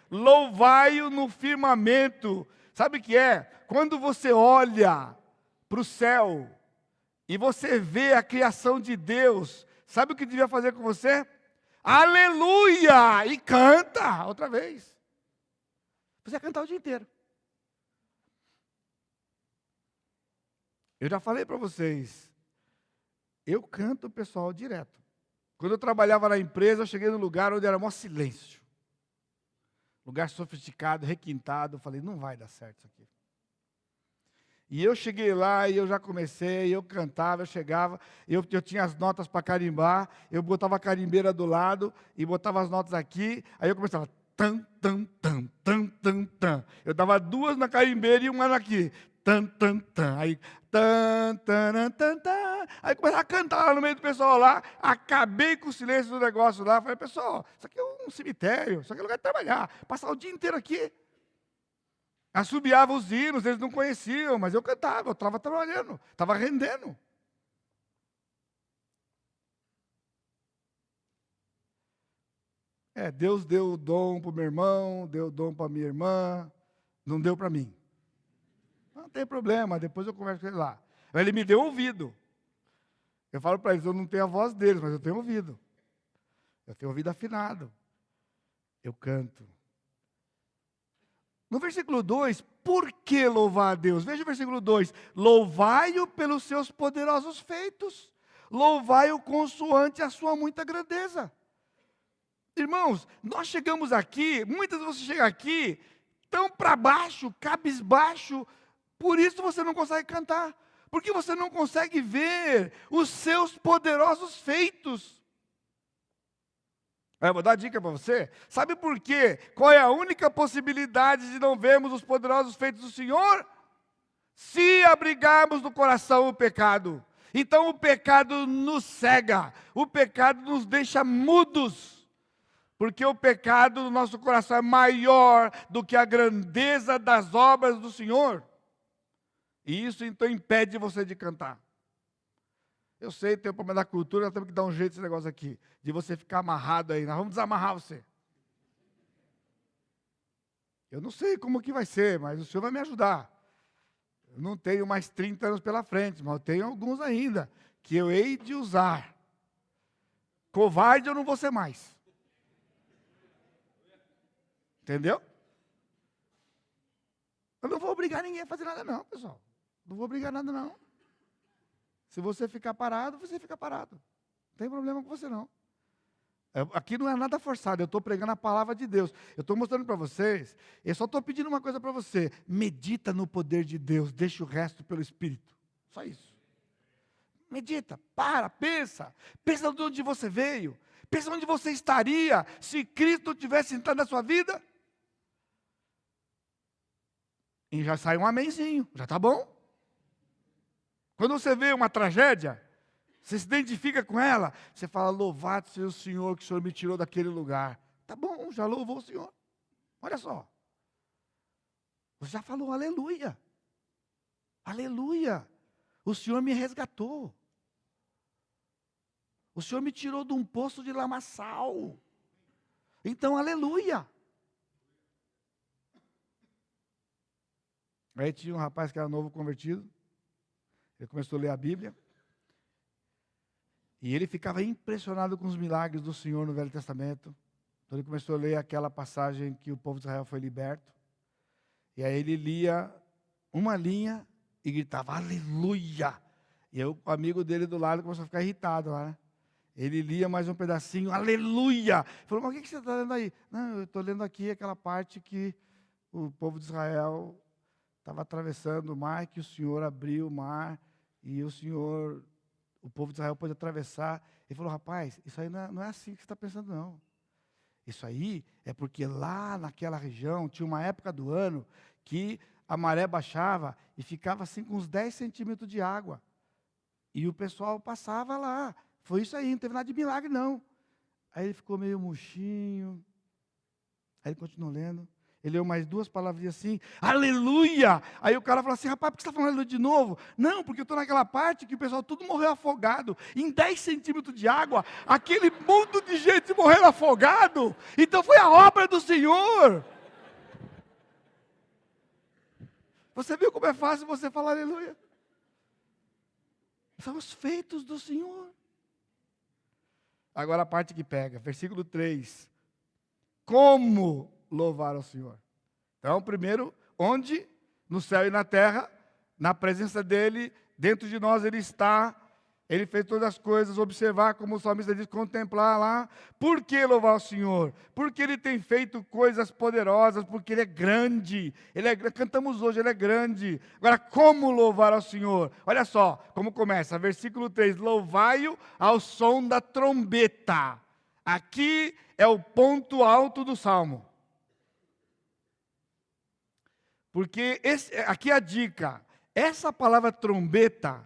Louvai-o no firmamento. Sabe o que é? Quando você olha para o céu e você vê a criação de Deus, sabe o que devia fazer com você? Aleluia! E canta outra vez. Você vai cantar o dia inteiro. Eu já falei para vocês, eu canto o pessoal direto. Quando eu trabalhava na empresa, eu cheguei num lugar onde era maior silêncio. Lugar sofisticado, requintado. Eu falei, não vai dar certo isso aqui. E eu cheguei lá e eu já comecei, eu cantava, eu chegava, eu tinha as notas para carimbar, eu botava a carimbeira do lado e botava as notas aqui, aí eu começava, tam, tam, tam, tam, tam, tam. Eu dava duas na carimbeira e uma aqui, tam, tam, tam. Aí, tam, tam, tam, tam. Aí comecei a cantar lá no meio do pessoal lá, acabei com o silêncio do negócio lá, falei, pessoal, isso aqui é um cemitério, isso aqui é lugar de trabalhar, passar o dia inteiro aqui. Assobiava os hinos, eles não conheciam, mas eu cantava, eu estava trabalhando, estava rendendo. Deus deu o dom para o meu irmão, deu o dom para a minha irmã, não deu para mim. Não tem problema, depois eu converso com ele lá. Ele me deu ouvido. Eu falo para eles, eu não tenho a voz deles, mas eu tenho ouvido. Eu tenho ouvido afinado. Eu canto. No versículo 2, por que louvar a Deus? Veja o versículo 2. Louvai-o pelos seus poderosos feitos. Louvai-o consoante a sua muita grandeza. Irmãos, nós chegamos aqui, muitas vezes você chega aqui, tão para baixo, cabisbaixo, por isso você não consegue cantar. Porque você não consegue ver os seus poderosos feitos. Eu vou dar uma dica para você. Sabe por quê? Qual é a única possibilidade de não vermos os poderosos feitos do Senhor? Se abrigarmos no coração o pecado. Então o pecado nos cega. O pecado nos deixa mudos. Porque o pecado do nosso coração é maior do que a grandeza das obras do Senhor. E isso então impede você de cantar. Eu sei, tem o problema da cultura, nós temos que dar um jeito nesse negócio aqui, de você ficar amarrado aí. Nós vamos desamarrar você. Eu não sei como que vai ser, mas o Senhor vai me ajudar. Eu não tenho mais 30 anos pela frente, mas eu tenho alguns ainda, que eu hei de usar. Covarde eu não vou ser mais. Entendeu? Eu não vou obrigar ninguém a fazer nada não, pessoal. Não vou obrigar nada não. Se você ficar parado, você fica parado. Não tem problema com você não. Aqui não é nada forçado, eu estou pregando a palavra de Deus. Eu estou mostrando para vocês, eu só estou pedindo uma coisa para você. Medita no poder de Deus, deixa o resto pelo Espírito. Só isso. Medita, pensa. Pensa de onde você veio. Pensa onde você estaria se Cristo tivesse entrado na sua vida. E já sai um amenzinho, já está bom. Quando você vê uma tragédia, você se identifica com ela, você fala, louvado seja o Senhor, que o Senhor me tirou daquele lugar. Tá bom, já louvou o Senhor. Olha só. Você já falou aleluia. Aleluia. O Senhor me resgatou. O Senhor me tirou de um poço de lamaçal. Então, aleluia. Aí tinha um rapaz que era novo convertido. Ele começou a ler a Bíblia. E ele ficava impressionado com os milagres do Senhor no Velho Testamento. Então ele começou a ler aquela passagem que o povo de Israel foi liberto. E aí ele lia uma linha e gritava, aleluia. E aí o amigo dele do lado começou a ficar irritado lá, né? Ele lia mais um pedacinho, aleluia. Ele falou, mas o que você está lendo aí? Não, eu estou lendo aqui aquela parte que o povo de Israel estava atravessando o mar, que o Senhor abriu o mar, e o povo de Israel pôde atravessar. Ele falou, rapaz, isso aí não é assim que você está pensando, não. Isso aí é porque lá naquela região tinha uma época do ano que a maré baixava e ficava assim com uns 10 centímetros de água. E o pessoal passava lá. Foi isso aí, não teve nada de milagre, não. Aí ele ficou meio murchinho. Aí ele continuou lendo. Ele leu mais 2 palavrinhas assim, aleluia! Aí o cara falou assim, rapaz, por que você está falando aleluia de novo? Não, porque eu estou naquela parte que o pessoal tudo morreu afogado. Em 10 centímetros de água, aquele mundo de gente morrendo afogado. Então foi a obra do Senhor. Você viu como é fácil você falar aleluia? São os feitos do Senhor. Agora a parte que pega, versículo 3. Como louvar ao Senhor? Então, primeiro, onde? No céu e na terra, na presença dEle, dentro de nós Ele está, Ele fez todas as coisas, observar, como o salmista diz, contemplar lá. Por que louvar o Senhor? Porque Ele tem feito coisas poderosas, porque Ele é grande. Cantamos hoje, Ele é grande. Agora, como louvar ao Senhor? Olha só, como começa, versículo 3, louvai-o ao som da trombeta. Aqui é o ponto alto do Salmo. Porque aqui é a dica, essa palavra trombeta,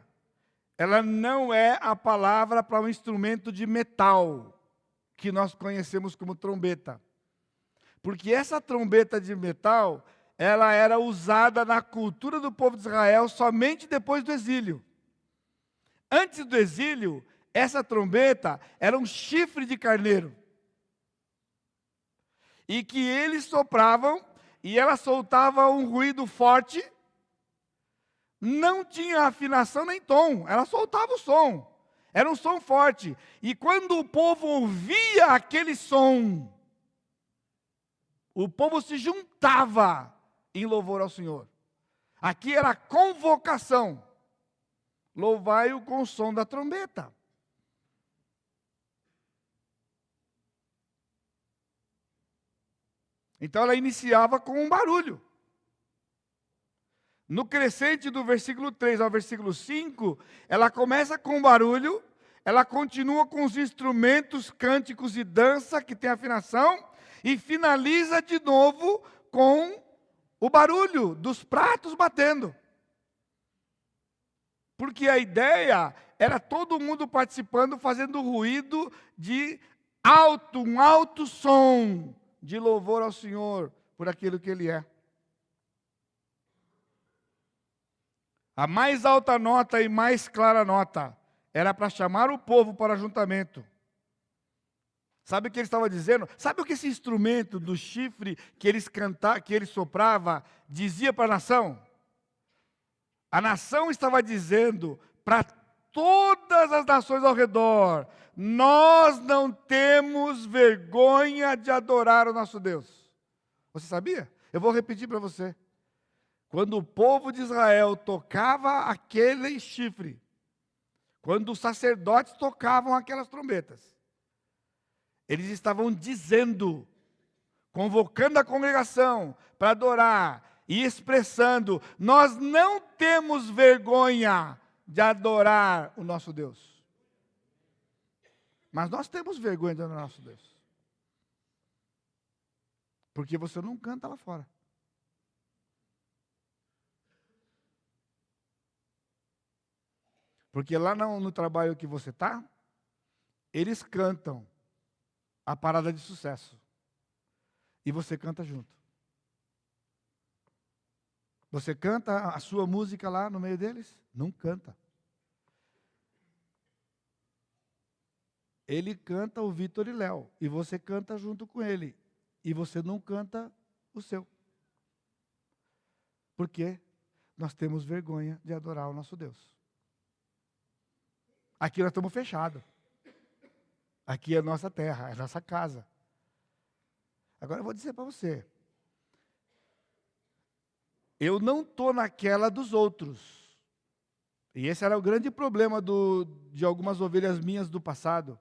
ela não é a palavra para um instrumento de metal, que nós conhecemos como trombeta. Porque essa trombeta de metal, ela era usada na cultura do povo de Israel somente depois do exílio. Antes do exílio, essa trombeta era um chifre de carneiro. E que eles sopravam, e ela soltava um ruído forte, não tinha afinação nem tom, ela soltava o som, era um som forte. E quando o povo ouvia aquele som, o povo se juntava em louvor ao Senhor. Aqui era a convocação, louvai-o com o som da trombeta. Então ela iniciava com um barulho. No crescente do versículo 3 ao versículo 5, ela começa com um barulho, ela continua com os instrumentos, cânticos e dança, que tem afinação, e finaliza de novo com o barulho dos pratos batendo. Porque a ideia era todo mundo participando, fazendo ruído de um alto som de louvor ao Senhor por aquilo que Ele é. A mais alta nota e mais clara nota era para chamar o povo para o ajuntamento. Sabe o que ele estava dizendo? Sabe o que esse instrumento do chifre que ele soprava dizia para a nação? A nação estava dizendo para todas as nações ao redor: nós não temos vergonha de adorar o nosso Deus. Você sabia? Eu vou repetir para você. Quando o povo de Israel tocava aquele chifre, quando os sacerdotes tocavam aquelas trombetas, eles estavam dizendo, convocando a congregação para adorar e expressando: nós não temos vergonha de adorar o nosso Deus. Mas nós temos vergonha de adorar o nosso Deus. Porque você não canta lá fora. Porque lá no trabalho que você está, eles cantam a parada de sucesso. E você canta junto. Você canta a sua música lá no meio deles? Não canta. Ele canta o Vitor e Léo, e você canta junto com ele, e você não canta o seu. Por quê? Nós temos vergonha de adorar o nosso Deus. Aqui nós estamos fechados. Aqui é a nossa terra, é a nossa casa. Agora eu vou dizer para você. Eu não estou naquela dos outros. E esse era o grande problema de algumas ovelhas minhas do passado.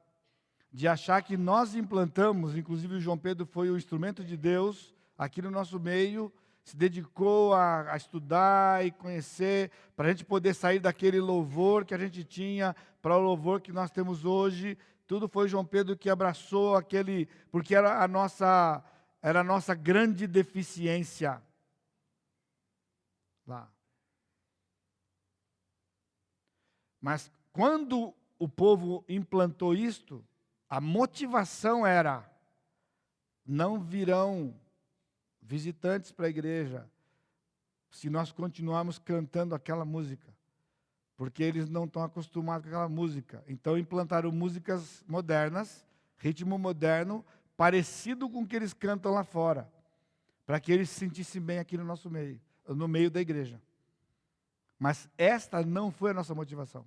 De achar que nós implantamos, inclusive o João Pedro foi o instrumento de Deus aqui no nosso meio, se dedicou a estudar e conhecer, para a gente poder sair daquele louvor que a gente tinha, para o louvor que nós temos hoje. Tudo foi João Pedro que abraçou aquele, porque era a nossa grande deficiência. Lá. Mas quando o povo implantou isto, a motivação era: não virão visitantes para a igreja se nós continuarmos cantando aquela música, porque eles não estão acostumados com aquela música. Então implantaram músicas modernas, ritmo moderno, parecido com o que eles cantam lá fora, para que eles se sentissem bem aqui no nosso meio, no meio da igreja. Mas esta não foi a nossa motivação.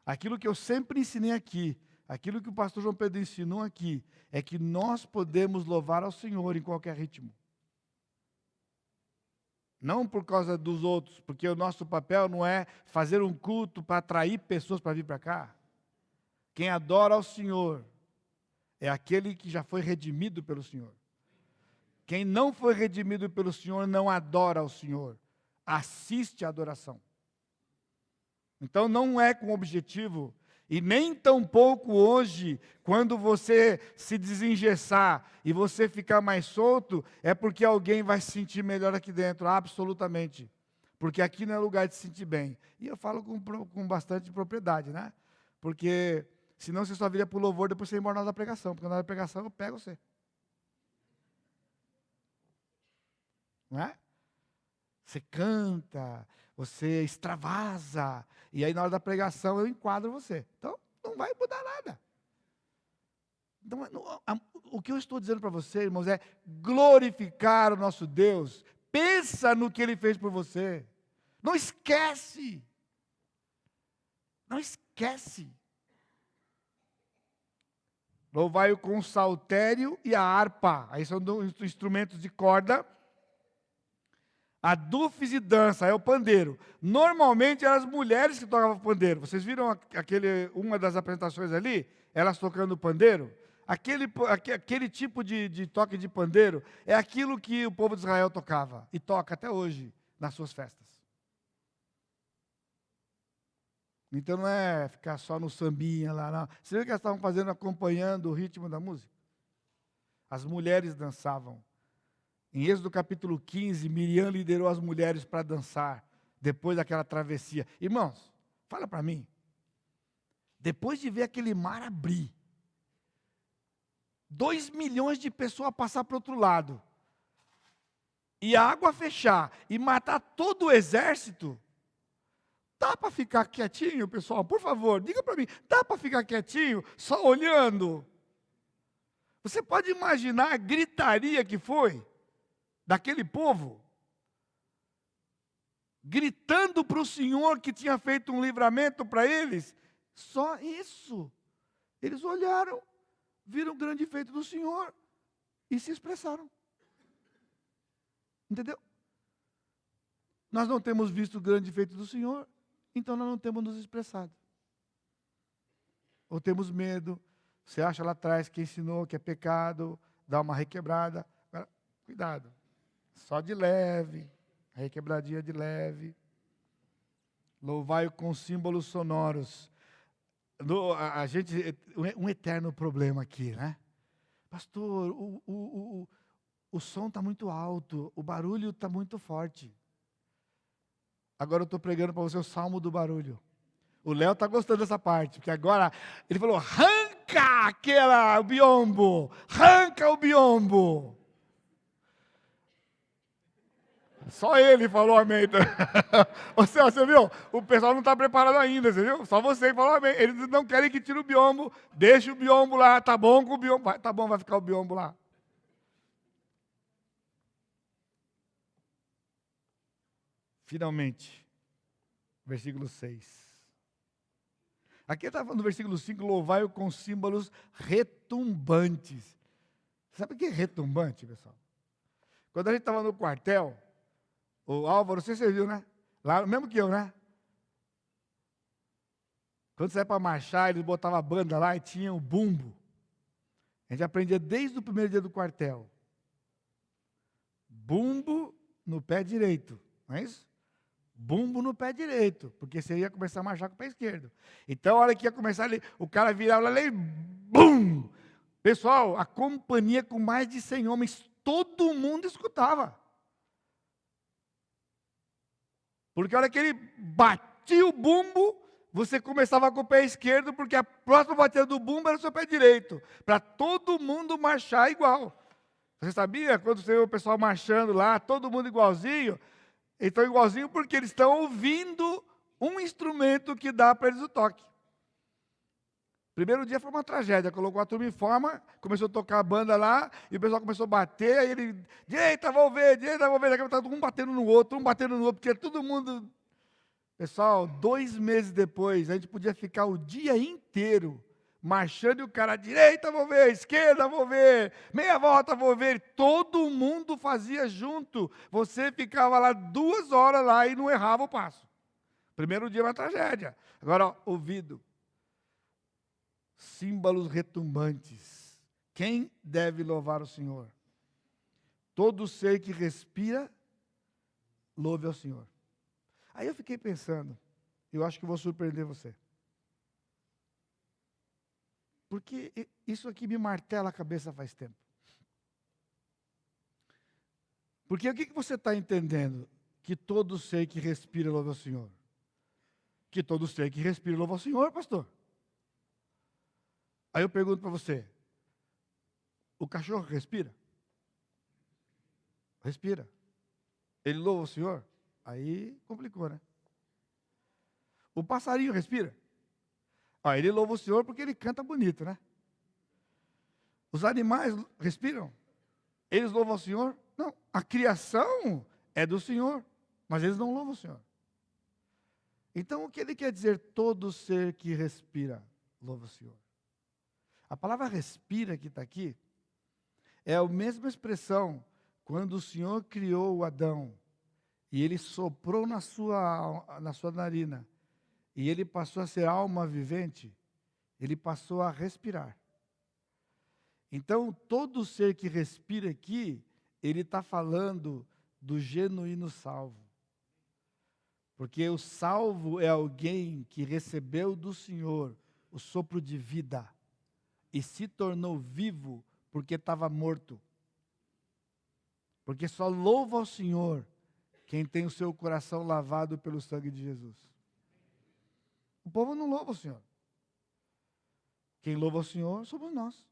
Aquilo que eu sempre ensinei aqui, aquilo que o pastor João Pedro ensinou aqui, é que nós podemos louvar ao Senhor em qualquer ritmo. Não por causa dos outros, porque o nosso papel não é fazer um culto para atrair pessoas para vir para cá. Quem adora ao Senhor é aquele que já foi redimido pelo Senhor. Quem não foi redimido pelo Senhor não adora ao Senhor, assiste à adoração. Então não é com objetivo, e nem tampouco hoje, quando você se desengessar e você ficar mais solto, é porque alguém vai se sentir melhor aqui dentro, absolutamente. Porque aqui não é lugar de se sentir bem. E eu falo com bastante propriedade, né? Porque senão você só viria para o louvor, depois você ir embora na hora da pregação, porque na hora da pregação eu pego você. Não é? Você canta, você extravasa, e aí na hora da pregação eu enquadro você. Então, não vai mudar nada. Então, o que eu estou dizendo para você, irmãos, é glorificar o nosso Deus. Pensa no que Ele fez por você. Não esquece. Não esquece. Louvai-o com o saltério e a harpa. Aí são instrumentos de corda. A dúfis e dança, é o pandeiro. Normalmente eram as mulheres que tocavam pandeiro. Vocês viram uma das apresentações ali? Elas tocando pandeiro? Aquele tipo de toque de pandeiro é aquilo que o povo de Israel tocava. E toca até hoje nas suas festas. Então não é ficar só no sambinha lá, não. Você viu o que elas estavam fazendo, acompanhando o ritmo da música? As mulheres dançavam. Em Êxodo capítulo 15, Miriam liderou as mulheres para dançar, depois daquela travessia. Irmãos, fala para mim, depois de ver aquele mar abrir, 2 milhões de pessoas passar para o outro lado, e a água fechar, e matar todo o exército, dá para ficar quietinho, pessoal? Por favor, diga para mim, dá para ficar quietinho, só olhando? Você pode imaginar a gritaria que foi daquele povo, gritando para o Senhor que tinha feito um livramento para eles? Só isso. Eles olharam, viram o grande feito do Senhor e se expressaram. Entendeu? Nós não temos visto o grande feito do Senhor, então nós não temos nos expressado. Ou temos medo, você acha lá atrás que ensinou que é pecado, dá uma requebrada. Agora, cuidado. Só de leve, requebradinha de leve. Louvai-o com símbolos sonoros. A gente, um eterno problema aqui, né? Pastor, o som está muito alto, o barulho está muito forte. Agora eu estou pregando para você o salmo do barulho. O Léo está gostando dessa parte, porque agora ele falou, arranca o biombo, arranca o biombo. Só ele falou amém. Você viu? O pessoal não está preparado ainda, você viu? Só você que falou amém. Eles não querem que tire o biombo. Deixa o biombo lá. Tá bom com o biombo. Tá bom, vai ficar o biombo lá. Finalmente, versículo 6. Aqui estava no versículo 5, louvai-o com símbolos retumbantes. Sabe o que é retumbante, pessoal? Quando a gente estava no quartel, o Álvaro, você viu, né? Lá, mesmo que eu, né? Quando você ia para marchar, eles botavam a banda lá e tinha o bumbo. A gente aprendia desde o primeiro dia do quartel. Bumbo no pé direito, não é isso? Bumbo no pé direito, porque você ia começar a marchar com o pé esquerdo. Então, a hora que ia começar ali, o cara virava lá e bum! Pessoal, a companhia com mais de 100 homens, todo mundo escutava. Porque a hora que ele batia o bumbo, você começava com o pé esquerdo, porque a próxima batida do bumbo era o seu pé direito, para todo mundo marchar igual. Você sabia, quando você vê o pessoal marchando lá, todo mundo igualzinho, eles estão igualzinho porque eles estão ouvindo um instrumento que dá para eles o toque. Primeiro dia foi uma tragédia, colocou a turma em forma, começou a tocar a banda lá, e o pessoal começou a bater, aí ele, direita, vou ver, daqui a pouco estava um batendo no outro, porque todo mundo... Pessoal, 2 meses depois, a gente podia ficar o dia inteiro marchando e o cara, direita, vou ver, esquerda, vou ver, meia volta, vou ver, todo mundo fazia junto, você ficava lá 2 horas lá e não errava o passo. Primeiro dia uma tragédia. Agora, ouvido. Símbolos retumbantes. Quem deve louvar o Senhor? Todo ser que respira, louve ao Senhor. Aí eu fiquei pensando, eu acho que vou surpreender você. Porque isso aqui me martela a cabeça faz tempo. Porque o que você está entendendo? Que todo ser que respira louva ao Senhor. Que todo ser que respira louva ao Senhor, pastor. Aí eu pergunto para você, o cachorro respira? Respira. Ele louva o Senhor? Aí complicou, né? O passarinho respira? Ele louva o Senhor porque ele canta bonito, né? Os animais respiram? Eles louvam o Senhor? Não, a criação é do Senhor, mas eles não louvam o Senhor. Então, o que ele quer dizer? Todo ser que respira, louva o Senhor. A palavra respira que está aqui, é a mesma expressão quando o Senhor criou o Adão, e ele soprou na sua narina, e ele passou a ser alma vivente, ele passou a respirar. Então, todo ser que respira aqui, ele está falando do genuíno salvo. Porque o salvo é alguém que recebeu do Senhor o sopro de vida e se tornou vivo porque estava morto. Porque só louva ao Senhor quem tem o seu coração lavado pelo sangue de Jesus. O povo não louva o Senhor. Quem louva o Senhor somos nós.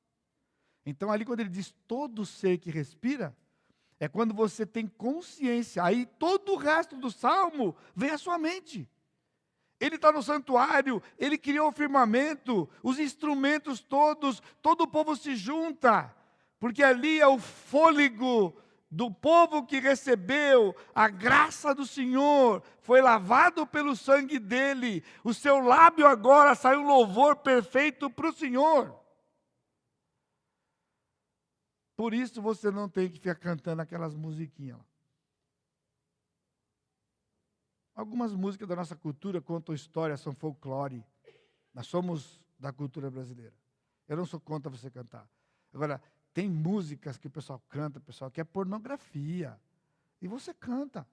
Então ali quando ele diz todo ser que respira, é quando você tem consciência, aí todo o resto do salmo vem à sua mente. Ele está no santuário, ele criou o firmamento, os instrumentos todos, todo o povo se junta, porque ali é o fôlego do povo que recebeu a graça do Senhor, foi lavado pelo sangue dele, o seu lábio agora sai um louvor perfeito para o Senhor. Por isso você não tem que ficar cantando aquelas musiquinhas lá. Algumas músicas da nossa cultura contam histórias, são folclore. Nós somos da cultura brasileira. Eu não sou contra você cantar. Agora, tem músicas que o pessoal canta, o pessoal que é pornografia. E você canta.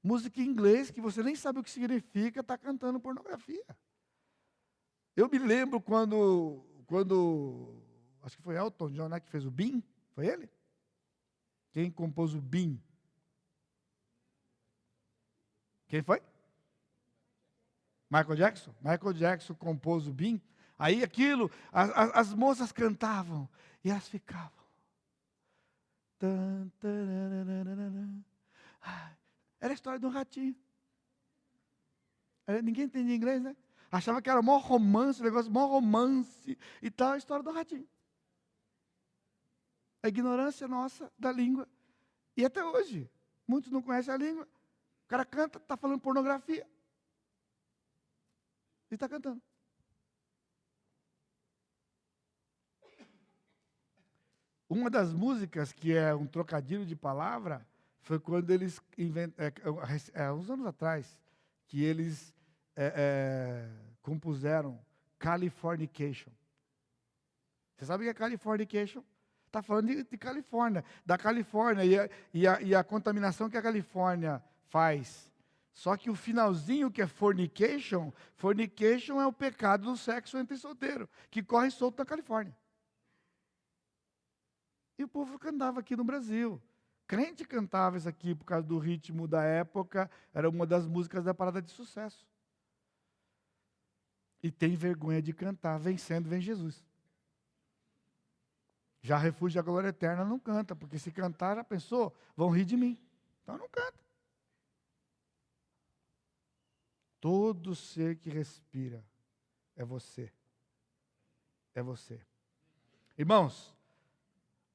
Música em inglês que você nem sabe o que significa, está cantando pornografia. Eu me lembro quando acho que foi Elton John, né, que fez o Bean, foi ele? Quem compôs o Bean? Quem foi? Michael Jackson? Michael Jackson compôs o Bean. Aí aquilo, as moças cantavam e elas ficavam. Era a história de um ratinho. Ninguém entendia inglês, né? Achava que era mó romance, negócio mó romance e tal, a história do ratinho. A ignorância nossa da língua. E até hoje, muitos não conhecem a língua. O cara canta, está falando pornografia. E está cantando. Uma das músicas que é um trocadilho de palavra foi quando eles uns anos atrás, que eles compuseram Californication. Você sabe o que é Californication? Está falando de Califórnia, da Califórnia e a contaminação que a Califórnia faz. Só que o finalzinho, que é fornication é o pecado do sexo entre solteiro, que corre solto na Califórnia. E o povo cantava aqui no Brasil. Crente cantava isso aqui por causa do ritmo da época, era uma das músicas da parada de sucesso. E tem vergonha de cantar, vencendo, vem Jesus. Já Refúgio da Glória Eterna não canta, porque se cantar, já pensou, vão rir de mim. Então não canta. Todo ser que respira é você. É você. Irmãos,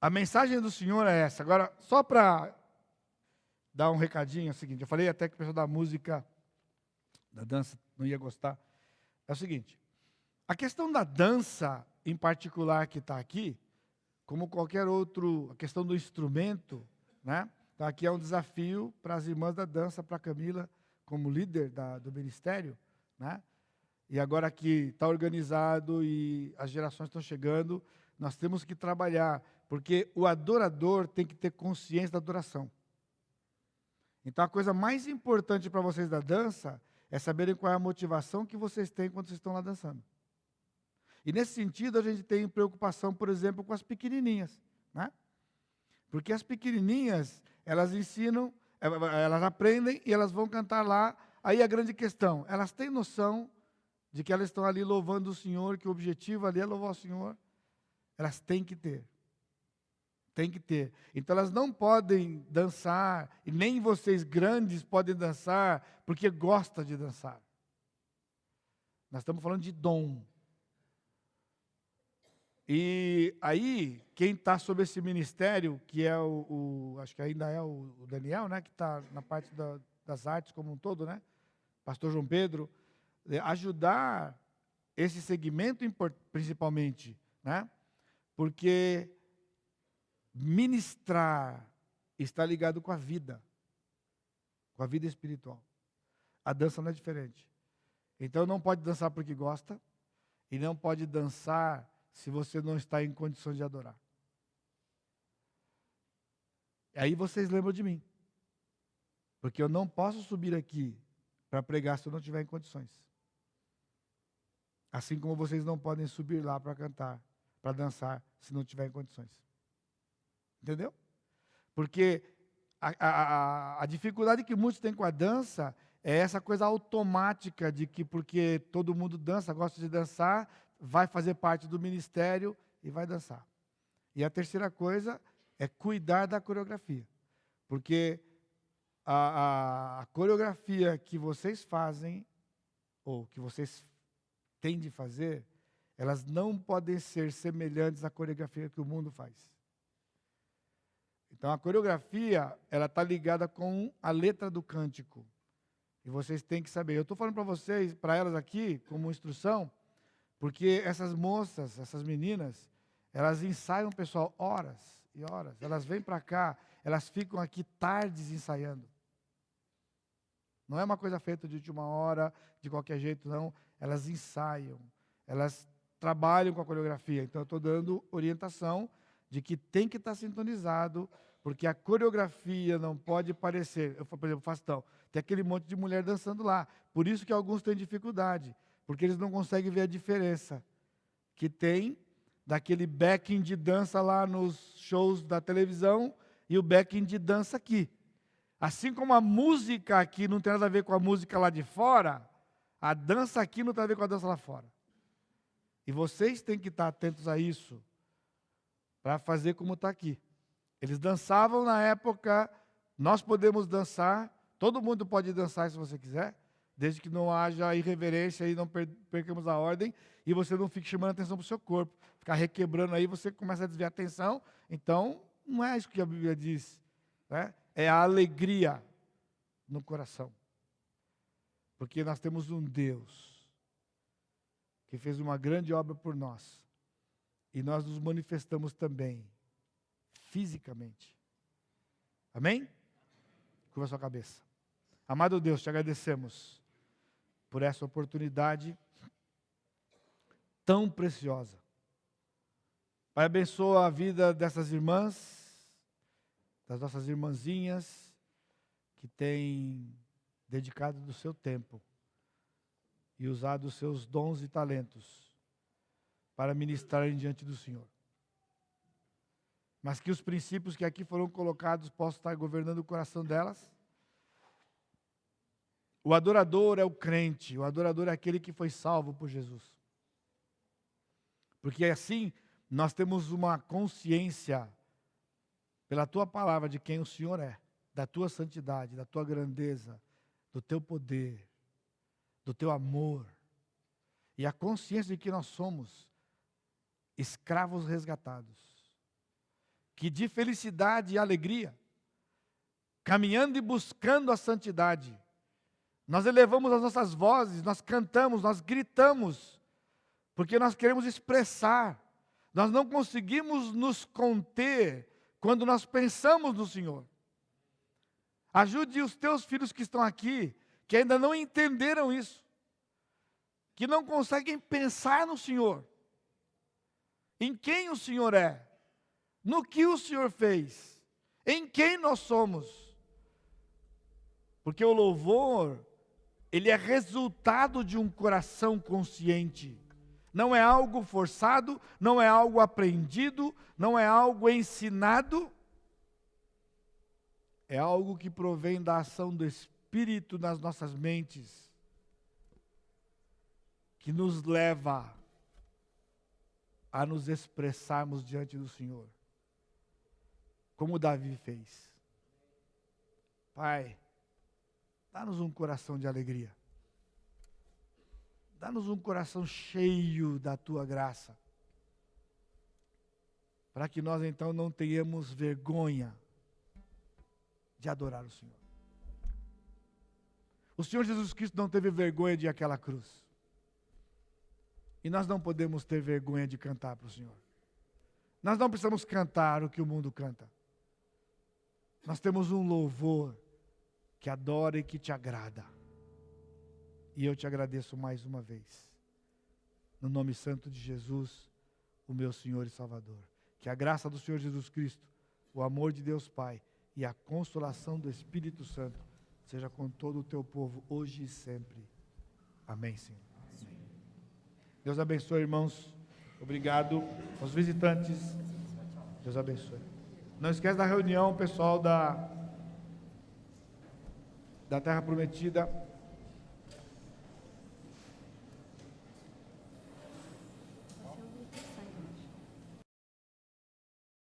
a mensagem do Senhor é essa. Agora, só para dar um recadinho, é o seguinte, eu falei até que o pessoal da música, da dança, não ia gostar. É o seguinte, a questão da dança, em particular, que está aqui, como qualquer outro, a questão do instrumento, né? Então, aqui é um desafio para as irmãs da dança, para a Camila, como líder do ministério, né? E agora que está organizado e as gerações estão chegando, nós temos que trabalhar, porque o adorador tem que ter consciência da adoração. Então, a coisa mais importante para vocês da dança é saberem qual é a motivação que vocês têm quando vocês estão lá dançando. E nesse sentido, a gente tem preocupação, por exemplo, com as pequenininhas, né? Porque as pequenininhas, elas ensinam, elas aprendem e elas vão cantar lá. Aí a grande questão, elas têm noção de que elas estão ali louvando o Senhor, que o objetivo ali é louvar o Senhor. Elas têm que ter. Tem que ter. Então elas não podem dançar, e nem vocês grandes podem dançar, porque gostam de dançar. Nós estamos falando de dom. E aí, quem está sob esse ministério, que é acho que ainda é o Daniel, né, que está na parte das artes como um todo, né? Pastor João Pedro, ajudar esse segmento principalmente, né? Porque ministrar está ligado com a vida espiritual. A dança não é diferente. Então não pode dançar porque gosta e não pode dançar se você não está em condições de adorar. Aí vocês lembram de mim. Porque eu não posso subir aqui para pregar se eu não estiver em condições. Assim como vocês não podem subir lá para cantar, para dançar, se não estiver em condições. Entendeu? Porque a dificuldade que muitos têm com a dança é essa coisa automática de que porque todo mundo dança, gosta de dançar, vai fazer parte do ministério e vai dançar. E a terceira coisa é cuidar da coreografia. Porque a coreografia que vocês fazem, ou que vocês têm de fazer, elas não podem ser semelhantes à coreografia que o mundo faz. Então a coreografia, ela está ligada com a letra do cântico. E vocês têm que saber. Eu estou falando para vocês, para elas aqui, como instrução, porque essas moças, essas meninas, elas ensaiam, pessoal, horas e horas. Elas vêm para cá, elas ficam aqui tardes ensaiando. Não é uma coisa feita de última hora, de qualquer jeito, não. Elas ensaiam, elas trabalham com a coreografia. Então, eu estou dando orientação de que tem que estar sintonizado, porque a coreografia não pode parecer. Eu, por exemplo, Faustão, tem aquele monte de mulher dançando lá. Por isso que alguns têm dificuldade, porque eles não conseguem ver a diferença que tem daquele backing de dança lá nos shows da televisão e o backing de dança aqui. Assim como a música aqui não tem nada a ver com a música lá de fora, a dança aqui não tem a ver com a dança lá fora. E vocês têm que estar atentos a isso, para fazer como está aqui. Eles dançavam na época, nós podemos dançar, todo mundo pode dançar se você quiser, desde que não haja irreverência e não percamos a ordem, e você não fique chamando atenção para o seu corpo. Ficar requebrando aí, você começa a desviar a atenção. Então, não é isso que a Bíblia diz, né? É a alegria no coração. Porque nós temos um Deus que fez uma grande obra por nós. E nós nos manifestamos também, fisicamente. Amém? Curva a sua cabeça. Amado Deus, te agradecemos por essa oportunidade tão preciosa. Pai, abençoa a vida dessas irmãs, das nossas irmãzinhas, que têm dedicado do seu tempo e usado os seus dons e talentos para ministrarem diante do Senhor. Mas que os princípios que aqui foram colocados possam estar governando o coração delas. O adorador é o crente, o adorador é aquele que foi salvo por Jesus. Porque assim nós temos uma consciência, pela tua palavra, de quem o Senhor é, da tua santidade, da tua grandeza, do teu poder, do teu amor. E a consciência de que nós somos escravos resgatados, que de felicidade e alegria, caminhando e buscando a santidade, nós elevamos as nossas vozes, nós cantamos, nós gritamos, porque nós queremos expressar. Nós não conseguimos nos conter quando nós pensamos no Senhor. Ajude os teus filhos que estão aqui, que ainda não entenderam isso, que não conseguem pensar no Senhor, em quem o Senhor é, no que o Senhor fez, em quem nós somos. Porque o louvor, ele é resultado de um coração consciente. Não é algo forçado, não é algo aprendido, não é algo ensinado. É algo que provém da ação do Espírito nas nossas mentes, que nos leva a nos expressarmos diante do Senhor, como Davi fez. Pai, dá-nos um coração de alegria. Dá-nos um coração cheio da tua graça, para que nós então não tenhamos vergonha de adorar o Senhor. O Senhor Jesus Cristo não teve vergonha de ir àquela cruz. E nós não podemos ter vergonha de cantar para o Senhor. Nós não precisamos cantar o que o mundo canta. Nós temos um louvor que adora e que te agrada. E eu te agradeço mais uma vez. No nome santo de Jesus, o meu Senhor e Salvador. Que a graça do Senhor Jesus Cristo, o amor de Deus Pai e a consolação do Espírito Santo seja com todo o teu povo, hoje e sempre. Amém, Senhor. Deus abençoe, irmãos. Obrigado aos visitantes. Deus abençoe. Não esquece da reunião, pessoal da Terra Prometida.